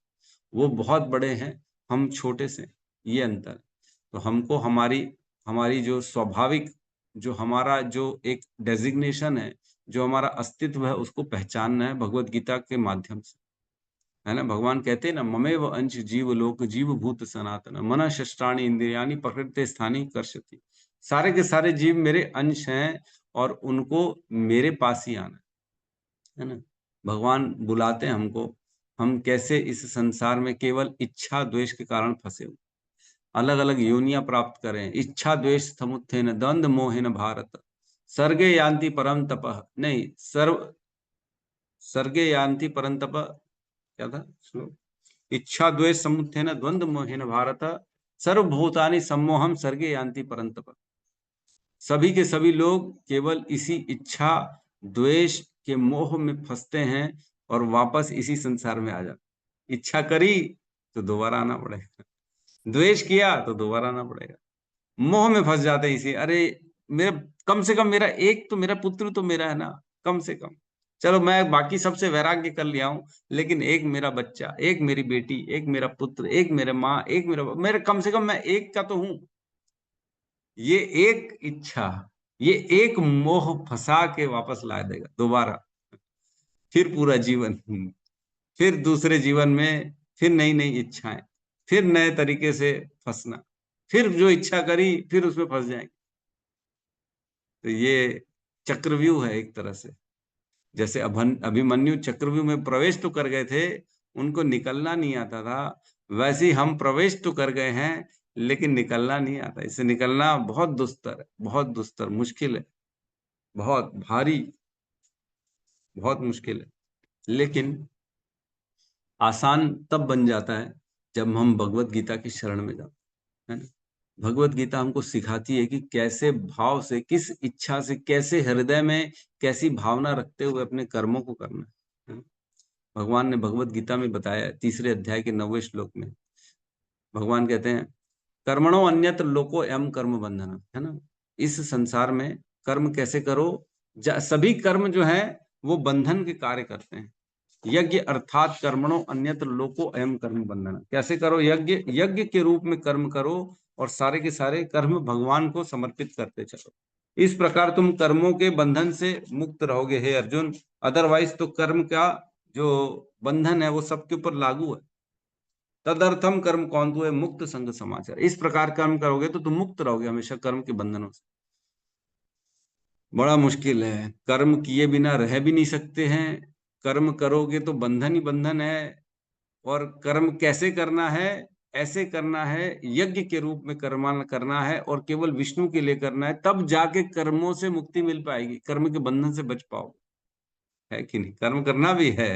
वो बहुत बड़े हैं, हम छोटे से, ये अंतर। तो हमको हमारी जो स्वाभाविक जो हमारा जो एक डेजिग्नेशन है, जो हमारा अस्तित्व है, उसको पहचानना है भगवत गीता के माध्यम से, है ना। भगवान कहते हैं ना, ममेव अंश जीव लोक जीव भूत सनातन मन शस्त्राणि इंद्रियाणि प्रकृति स्थानी कर्षति। सारे के सारे जीव मेरे अंश हैं और उनको मेरे पास ही आना है ना। भगवान बुलाते हैं हमको, हम कैसे इस संसार में केवल इच्छा द्वेष के कारण फंसे हुए, अलग अलग योनियां प्राप्त करें। इच्छा द्वेष समुत्थेन द्वंद्व मोहेन भारत सर्गे यान्ति परम तपः, नहीं सर्गे यान्ति परम तपः, क्या था श्लोक? इच्छा द्वेष समुत्थेन द्वंद्व मोहेन भारत सर्वभूतानि सम्मोहम सर्गे यान्ति परम तपः। सभी के सभी लोग केवल इसी इच्छा द्वेष के मोह में फंसते हैं और वापस इसी संसार में आ जाते। इच्छा करी तो दोबारा आना पड़ेगा, द्वेष किया तो दोबारा आना पड़ेगा, मोह में फंस जाते हैं इसी। अरे मेरा कम से कम मेरा एक तो मेरा पुत्र तो मेरा है ना, कम से कम चलो मैं बाकी सबसे वैराग्य कर लिया हूं, लेकिन एक मेरा बच्चा, एक मेरी बेटी, एक मेरा पुत्र, एक मेरे माँ, एक मेरे कम से कम मैं एक का तो हूं। ये एक इच्छा, ये एक मोह फंसा के वापस ला देगा दोबारा, फिर पूरा जीवन, फिर दूसरे जीवन में फिर नई नई इच्छाएं, फिर नए तरीके से फंसना, फिर जो इच्छा करी फिर उसमें फंस जाएंगे। तो ये चक्रव्यूह है एक तरह से। जैसे अभिमन्यु चक्रव्यूह में प्रवेश तो कर गए थे, उनको निकलना नहीं आता था, वैसे ही हम प्रवेश तो कर गए हैं लेकिन निकलना नहीं आता। इससे निकलना बहुत दुस्तर है, बहुत दुस्तर, मुश्किल है, बहुत भारी, बहुत मुश्किल है। लेकिन आसान तब बन जाता है जब हम भगवत गीता की शरण में जाते हैं, है ना। भगवत गीता हमको सिखाती है कि कैसे भाव से, किस इच्छा से, कैसे हृदय में कैसी भावना रखते हुए अपने कर्मों को करना है। भगवान ने भगवत गीता में बताया, 3 अध्याय के 9वें श्लोक में भगवान कहते हैं, कर्मणो अन्यत्र लोको एवं कर्म बंधन, है ना। इस संसार में कर्म कैसे करो, सभी कर्म जो है वो बंधन के कार्य करते हैं। यज्ञ अर्थात कर्मणो अन्यत्र लोको एवं कर्म बंधन, कैसे करो, यज्ञ, यज्ञ के रूप में कर्म करो और सारे के सारे कर्म भगवान को समर्पित करते चलो। इस प्रकार तुम कर्मों के बंधन से मुक्त रहोगे हे अर्जुन। अदरवाइज तो कर्म का जो बंधन है वो सबके ऊपर लागू है। तदर्थम कर्म कौन तू है मुक्त संग समाचार। इस प्रकार कर्म करोगे तो तुम मुक्त रहोगे हमेशा कर्म के बंधनों से। बड़ा मुश्किल है, कर्म किए बिना रह भी नहीं सकते हैं, कर्म करोगे तो बंधन ही बंधन है। और कर्म कैसे करना है, ऐसे करना है, यज्ञ के रूप में कर्म करना है और केवल विष्णु के लिए करना है, तब जाके कर्मों से मुक्ति मिल पाएगी, कर्म के बंधन से बच पाओ, है कि नहीं। कर्म करना भी है,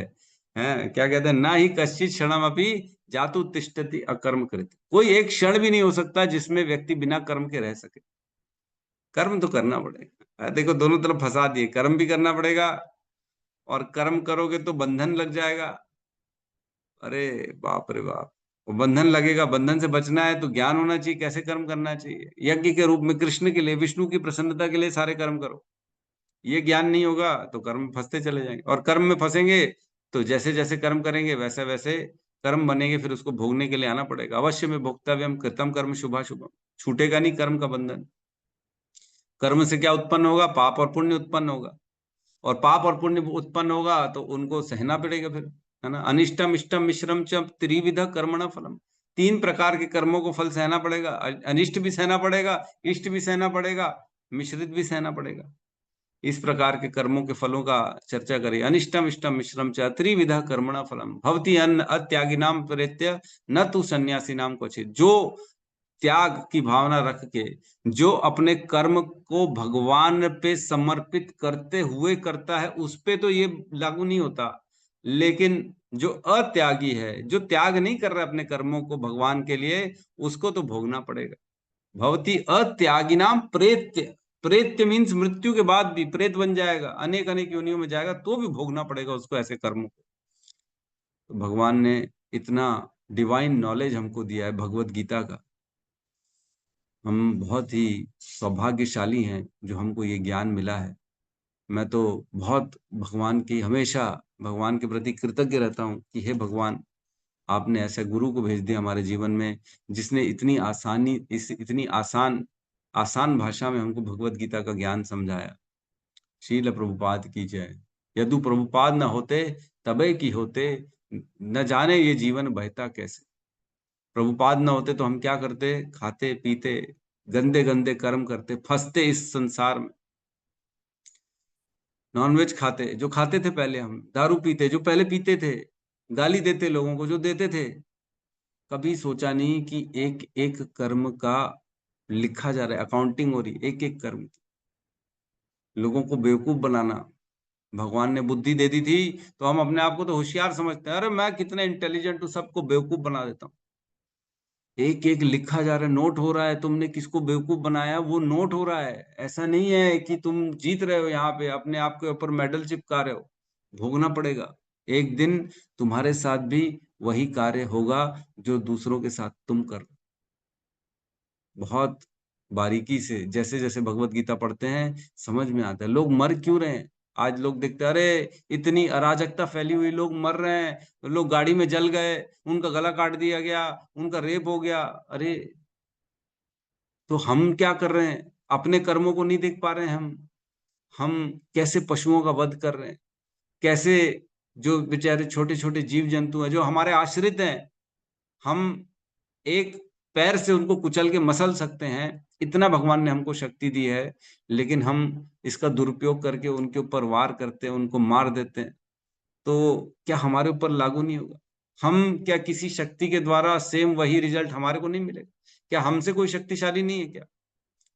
क्या कहते हैं, ना ही कश्चित क्षणम अपि जातु तिष्ठति अकर्म कृत। कोई एक क्षण भी नहीं हो सकता जिसमें व्यक्ति बिना कर्म के रह सके। कर्म तो करना पड़ेगा। देखो दोनों तरफ फंसा दिए, कर्म भी करना पड़ेगा और कर्म करोगे तो बंधन लग जाएगा। अरे बाप रे बाप, वो बंधन लगेगा, बंधन से बचना है तो ज्ञान होना चाहिए कैसे कर्म करना चाहिए। यज्ञ के रूप में कृष्ण के लिए, विष्णु की प्रसन्नता के लिए सारे कर्म करो। ये ज्ञान नहीं होगा तो कर्म में फंसते चले जाएंगे, और कर्म में फंसेंगे तो जैसे जैसे कर्म करेंगे वैसे वैसे कर्म बनेंगे, फिर उसको भोगने के लिए आना पड़ेगा। अवश्य में भोक्तव्यम कृतम कर्म शुभाशुभम, छूटेगा नहीं कर्म का बंधन। कर्म से क्या उत्पन्न होगा, पाप और पुण्य उत्पन्न होगा, और पाप और पुण्य उत्पन्न होगा तो उनको सहना पड़ेगा फिर, है ना। अनिष्टम इष्टम मिश्रम च त्रिविध कर्मण फलम, 3 प्रकार के कर्मों को फल सहना पड़ेगा। अनिष्ट भी सहना पड़ेगा, इष्ट भी सहना पड़ेगा, मिश्रित भी सहना पड़ेगा। इस प्रकार के कर्मों के फलों का चर्चा करें। अनिष्टम इष्टम मिश्रम च त्रिविधा कर्मणा फलम भवति अन्न अत्यागी नाम प्रेत्य न तु सन्यासी नाम क्वचित। जो त्याग की भावना रख के, जो अपने कर्म को भगवान पे समर्पित करते हुए करता है, उस पे तो ये लागू नहीं होता। लेकिन जो अत्यागी है, जो त्याग नहीं कर रहा अपने कर्मों को भगवान के लिए, उसको तो भोगना पड़ेगा। भवती अत्यागी नाम प्रेत्य, प्रेत्य मीन्स मृत्यु के बाद भी प्रेत बन जाएगा, अनेक अनेक योनियों में जाएगा, तो भी भोगना पड़ेगा उसको ऐसे कर्मों को। तो भगवान ने इतना डिवाइन नॉलेज हमको दिया है भगवत गीता का। हम बहुत ही सौभाग्यशाली हैं जो हमको ये ज्ञान मिला है। मैं तो बहुत भगवान की, हमेशा भगवान के प्रति कृतज्ञ रहता हूँ कि हे भगवान, आपने ऐसे गुरु को भेज दिया हमारे जीवन में जिसने इतनी आसानी, इतनी आसान आसान भाषा में हमको भगवत गीता का ज्ञान समझाया। श्रील प्रभुपाद की जय। यदु प्रभुपाद न होते तबे की होते, न जाने ये जीवन बहता कैसे। प्रभुपाद न होते तो हम क्या करते, खाते पीते, गंदे गंदे कर्म करते, फंसते इस संसार में। नॉनवेज खाते, जो खाते थे पहले, हम दारू पीते, जो पहले पीते थे, गाली देते लोगों को, जो देते थे। कभी सोचा नहीं कि एक एक कर्म का लिखा जा रहा है, अकाउंटिंग हो रही है एक एक कर्म की। लोगों को बेवकूफ बनाना, भगवान ने बुद्धि दे दी थी तो हम अपने आप को तो होशियार समझते हैं, अरे मैं कितना इंटेलिजेंट हूं, सबको बेवकूफ बना देता हूँ। एक एक लिखा जा रहा है, नोट हो रहा है, तुमने किसको बेवकूफ बनाया वो नोट हो रहा है। ऐसा नहीं है कि तुम जीत रहे हो यहाँ पे, अपने आप के ऊपर मेडल चिपका रहे हो। भोगना पड़ेगा एक दिन, तुम्हारे साथ भी वही कार्य होगा जो दूसरों के साथ तुम कर। बहुत बारीकी से जैसे जैसे भगवत गीता पढ़ते हैं समझ में आता है लोग मर क्यों रहे हैं। आज लोग देखते हैं, अरे इतनी अराजकता फैली हुई, लोग मर रहे हैं, लोग गाड़ी में जल गए, उनका गला काट दिया गया, उनका रेप हो गया। अरे तो हम क्या कर रहे हैं, अपने कर्मों को नहीं देख पा रहे हैं हम कैसे पशुओं का वध कर रहे हैं, कैसे जो बेचारे छोटे छोटे जीव जंतु हैं जो हमारे आश्रित हैं, हम एक पैर से उनको कुचल के मसल सकते हैं। इतना भगवान ने हमको शक्ति दी है, लेकिन हम इसका दुरुपयोग करके उनके ऊपर वार करते हैं, उनको मार देते हैं। तो क्या हमारे ऊपर लागू नहीं होगा? हम क्या किसी शक्ति के द्वारा सेम वही रिजल्ट हमारे को नहीं मिलेगा? क्या हमसे कोई शक्तिशाली नहीं है क्या?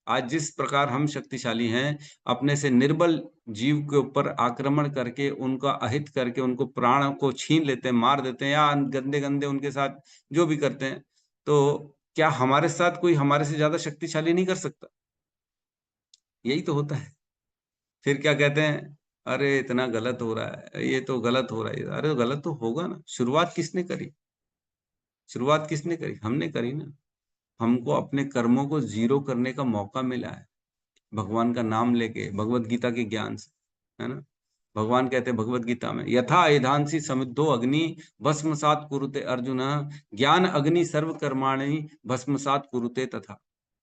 आज जिस प्रकार हम शक्तिशाली हैं, अपने से निर्बल जीव के ऊपर आक्रमण करके, उनका अहित करके, उनको प्राण को छीन लेते हैं, मार देते हैं, या गंदे गंदे उनके साथ जो भी करते हैं, तो क्या हमारे साथ कोई हमारे से ज्यादा शक्तिशाली नहीं कर सकता? यही तो होता है। फिर क्या कहते हैं, अरे इतना गलत हो रहा है, ये तो गलत हो रहा है। अरे गलत तो होगा ना, शुरुआत किसने करी? शुरुआत किसने करी? हमने करी ना। हमको अपने कर्मों को जीरो करने का मौका मिला है भगवान का नाम लेके, भगवत गीता के ज्ञान से, है ना। भगवान कहते हैं भगवत गीता में, यथा एधांसी समिद्धो अग्नि भस्मसात कुरुते अर्जुन, ज्ञान अग्नि सर्व कर्माणि भस्मसात कुरुते तथा।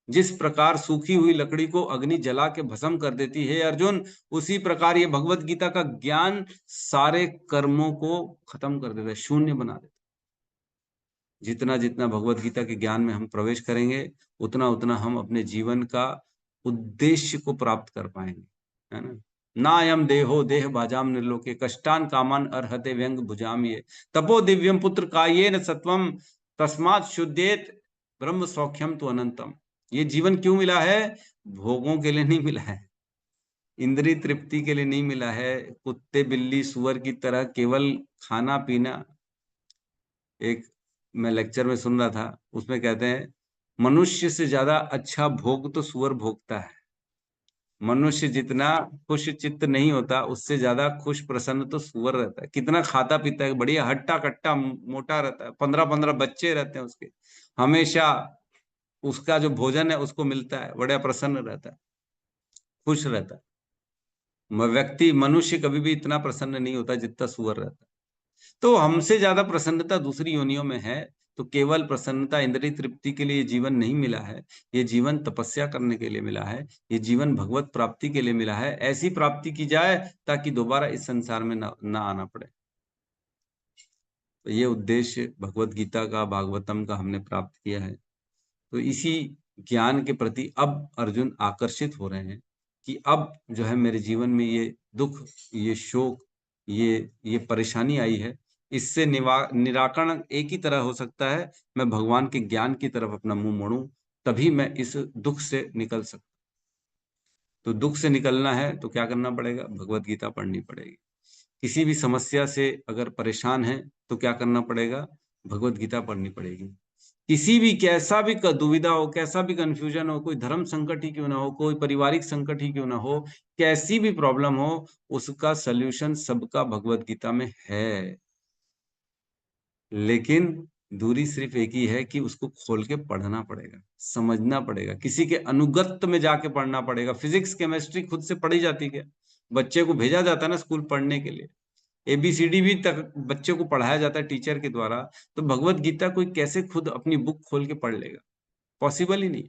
जिस प्रकार सूखी हुई लकड़ी को अग्नि जला के भस्म कर देती है अर्जुन, उसी प्रकार ये भगवत गीता का ज्ञान सारे कर्मों को खत्म कर देता है, शून्य बना देता है। जितना जितना भगवत गीता के ज्ञान में हम प्रवेश करेंगे, उतना उतना हम अपने जीवन का उद्देश्य को प्राप्त कर पाएंगे, है ना। नायम देहो देह भाजाम निर्लोके कष्टान कामान अर्हते व्यंग भुजाम ये तपो दिव्यम पुत्र कायेन सत्वम तस्मात् शुद्धेत ब्रह्म सौख्यम तो अनंतम। ये जीवन क्यों मिला है? भोगों के लिए नहीं मिला है, इंद्रिय तृप्ति के लिए नहीं मिला है, कुत्ते बिल्ली सुअर की तरह केवल खाना पीना। एक मैं लेक्चर में सुन रहा था, उसमें कहते हैं मनुष्य से ज्यादा अच्छा भोग तो सुअर भोगता है। मनुष्य जितना खुश चित्त नहीं होता, उससे ज्यादा खुश प्रसन्न तो सुअर रहता है। कितना खाता पीता है, बढ़िया हट्टा कट्टा मोटा रहता है, 15-15 बच्चे रहते हैं उसके, हमेशा उसका जो भोजन है उसको मिलता है, बढ़िया प्रसन्न रहता है, खुश रहता है। व्यक्ति मनुष्य कभी भी इतना प्रसन्न नहीं होता जितना सुअर रहता है। तो हमसे ज्यादा प्रसन्नता दूसरी योनियों में है। तो केवल प्रसन्नता इंद्रिय तृप्ति के लिए ये जीवन नहीं मिला है, ये जीवन तपस्या करने के लिए मिला है, ये जीवन भगवत प्राप्ति के लिए मिला है। ऐसी प्राप्ति की जाए ताकि दोबारा इस संसार में ना आना पड़े। तो ये उद्देश्य भगवत गीता का, भागवतम का हमने प्राप्त किया है। तो इसी ज्ञान के प्रति अब अर्जुन आकर्षित हो रहे हैं कि अब जो है मेरे जीवन में ये दुख, ये शोक, ये परेशानी आई है, इससे निराकरण एक ही तरह हो सकता है, मैं भगवान के ज्ञान की तरफ अपना मुंह मोड़ूं, तभी मैं इस दुख से निकल सकता। तो दुख से निकलना है तो क्या करना पड़ेगा? भगवत गीता पढ़नी पड़ेगी। किसी भी समस्या से अगर परेशान है तो क्या करना पड़ेगा? भगवत गीता पढ़नी पड़ेगी। किसी भी कैसा भी दुविधा हो, कैसा भी कंफ्यूजन हो, कोई धर्म संकट ही क्यों ना हो, कोई पारिवारिक संकट ही क्यों ना हो, कैसी भी प्रॉब्लम हो, उसका सल्यूशन सबका भगवत गीता में है। लेकिन दूरी सिर्फ एक ही है कि उसको खोल के पढ़ना पड़ेगा, समझना पड़ेगा, किसी के अनुगत्य में जाके पढ़ना पड़ेगा। फिजिक्स केमिस्ट्री खुद से पढ़ी जाती क्या? बच्चे को भेजा जाता है ना स्कूल पढ़ने के लिए, ABCD भी तक बच्चे को पढ़ाया जाता है टीचर के द्वारा। तो भगवत गीता कोई कैसे खुद अपनी बुक खोल के पढ़ लेगा? पॉसिबल ही नहीं।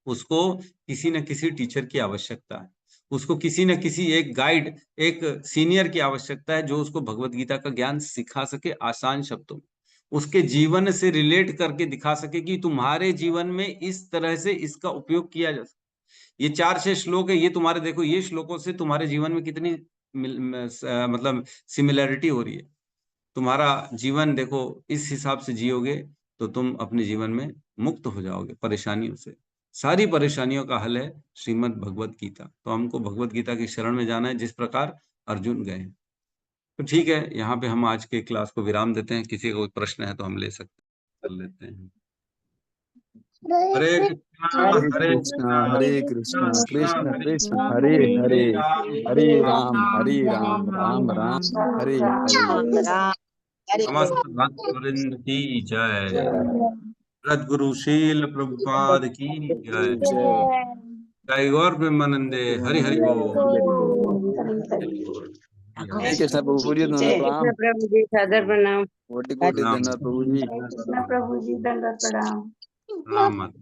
उसको किसी न किसी टीचर की आवश्यकता है, उसको किसी न किसी एक गाइड, एक सीनियर की आवश्यकता है जो उसको भगवत गीता का ज्ञान सिखा सके आसान शब्दों में, उसके जीवन से रिलेट करके दिखा सके कि तुम्हारे जीवन में इस तरह से इसका उपयोग किया जा सकता। ये 4-6 श्लोक है, ये तुम्हारे देखो, ये श्लोकों से तुम्हारे जीवन में कितनी मतलब सिमिलैरिटी हो रही है। तुम्हारा जीवन देखो इस हिसाब से जियोगे तो तुम अपने जीवन में मुक्त हो जाओगे परेशानियों से। सारी परेशानियों का हल है श्रीमद् भगवत गीता। तो हमको भगवत गीता की शरण में जाना है जिस प्रकार अर्जुन गए। तो ठीक है, यहाँ पे हम आज के क्लास को विराम देते हैं। किसी का कोई प्रश्न है तो हम ले सकते कर लेते हैं। हरे कृष्णा हरे हरे कृष्णा कृष्णा कृष्ण कृष्ण कृष्ण हरे हरे हरे हरे हरे राम राम राम हरे हरे समस्त भक्तवृंद की जय। सद्गुरु शील प्रभुपाद की जय। जय गौर प्रेमानंदे। हरि हरि बोल। हरे कृष्ण प्रभु जी जय। प्रणाम। प्रभु जी सादर प्रणाम। कोटि कोटि प्रणाम धन्यवाद प्रभु जी। कृष्ण प्रभु जी दंडवत प्रणाम। प्रणाम माता।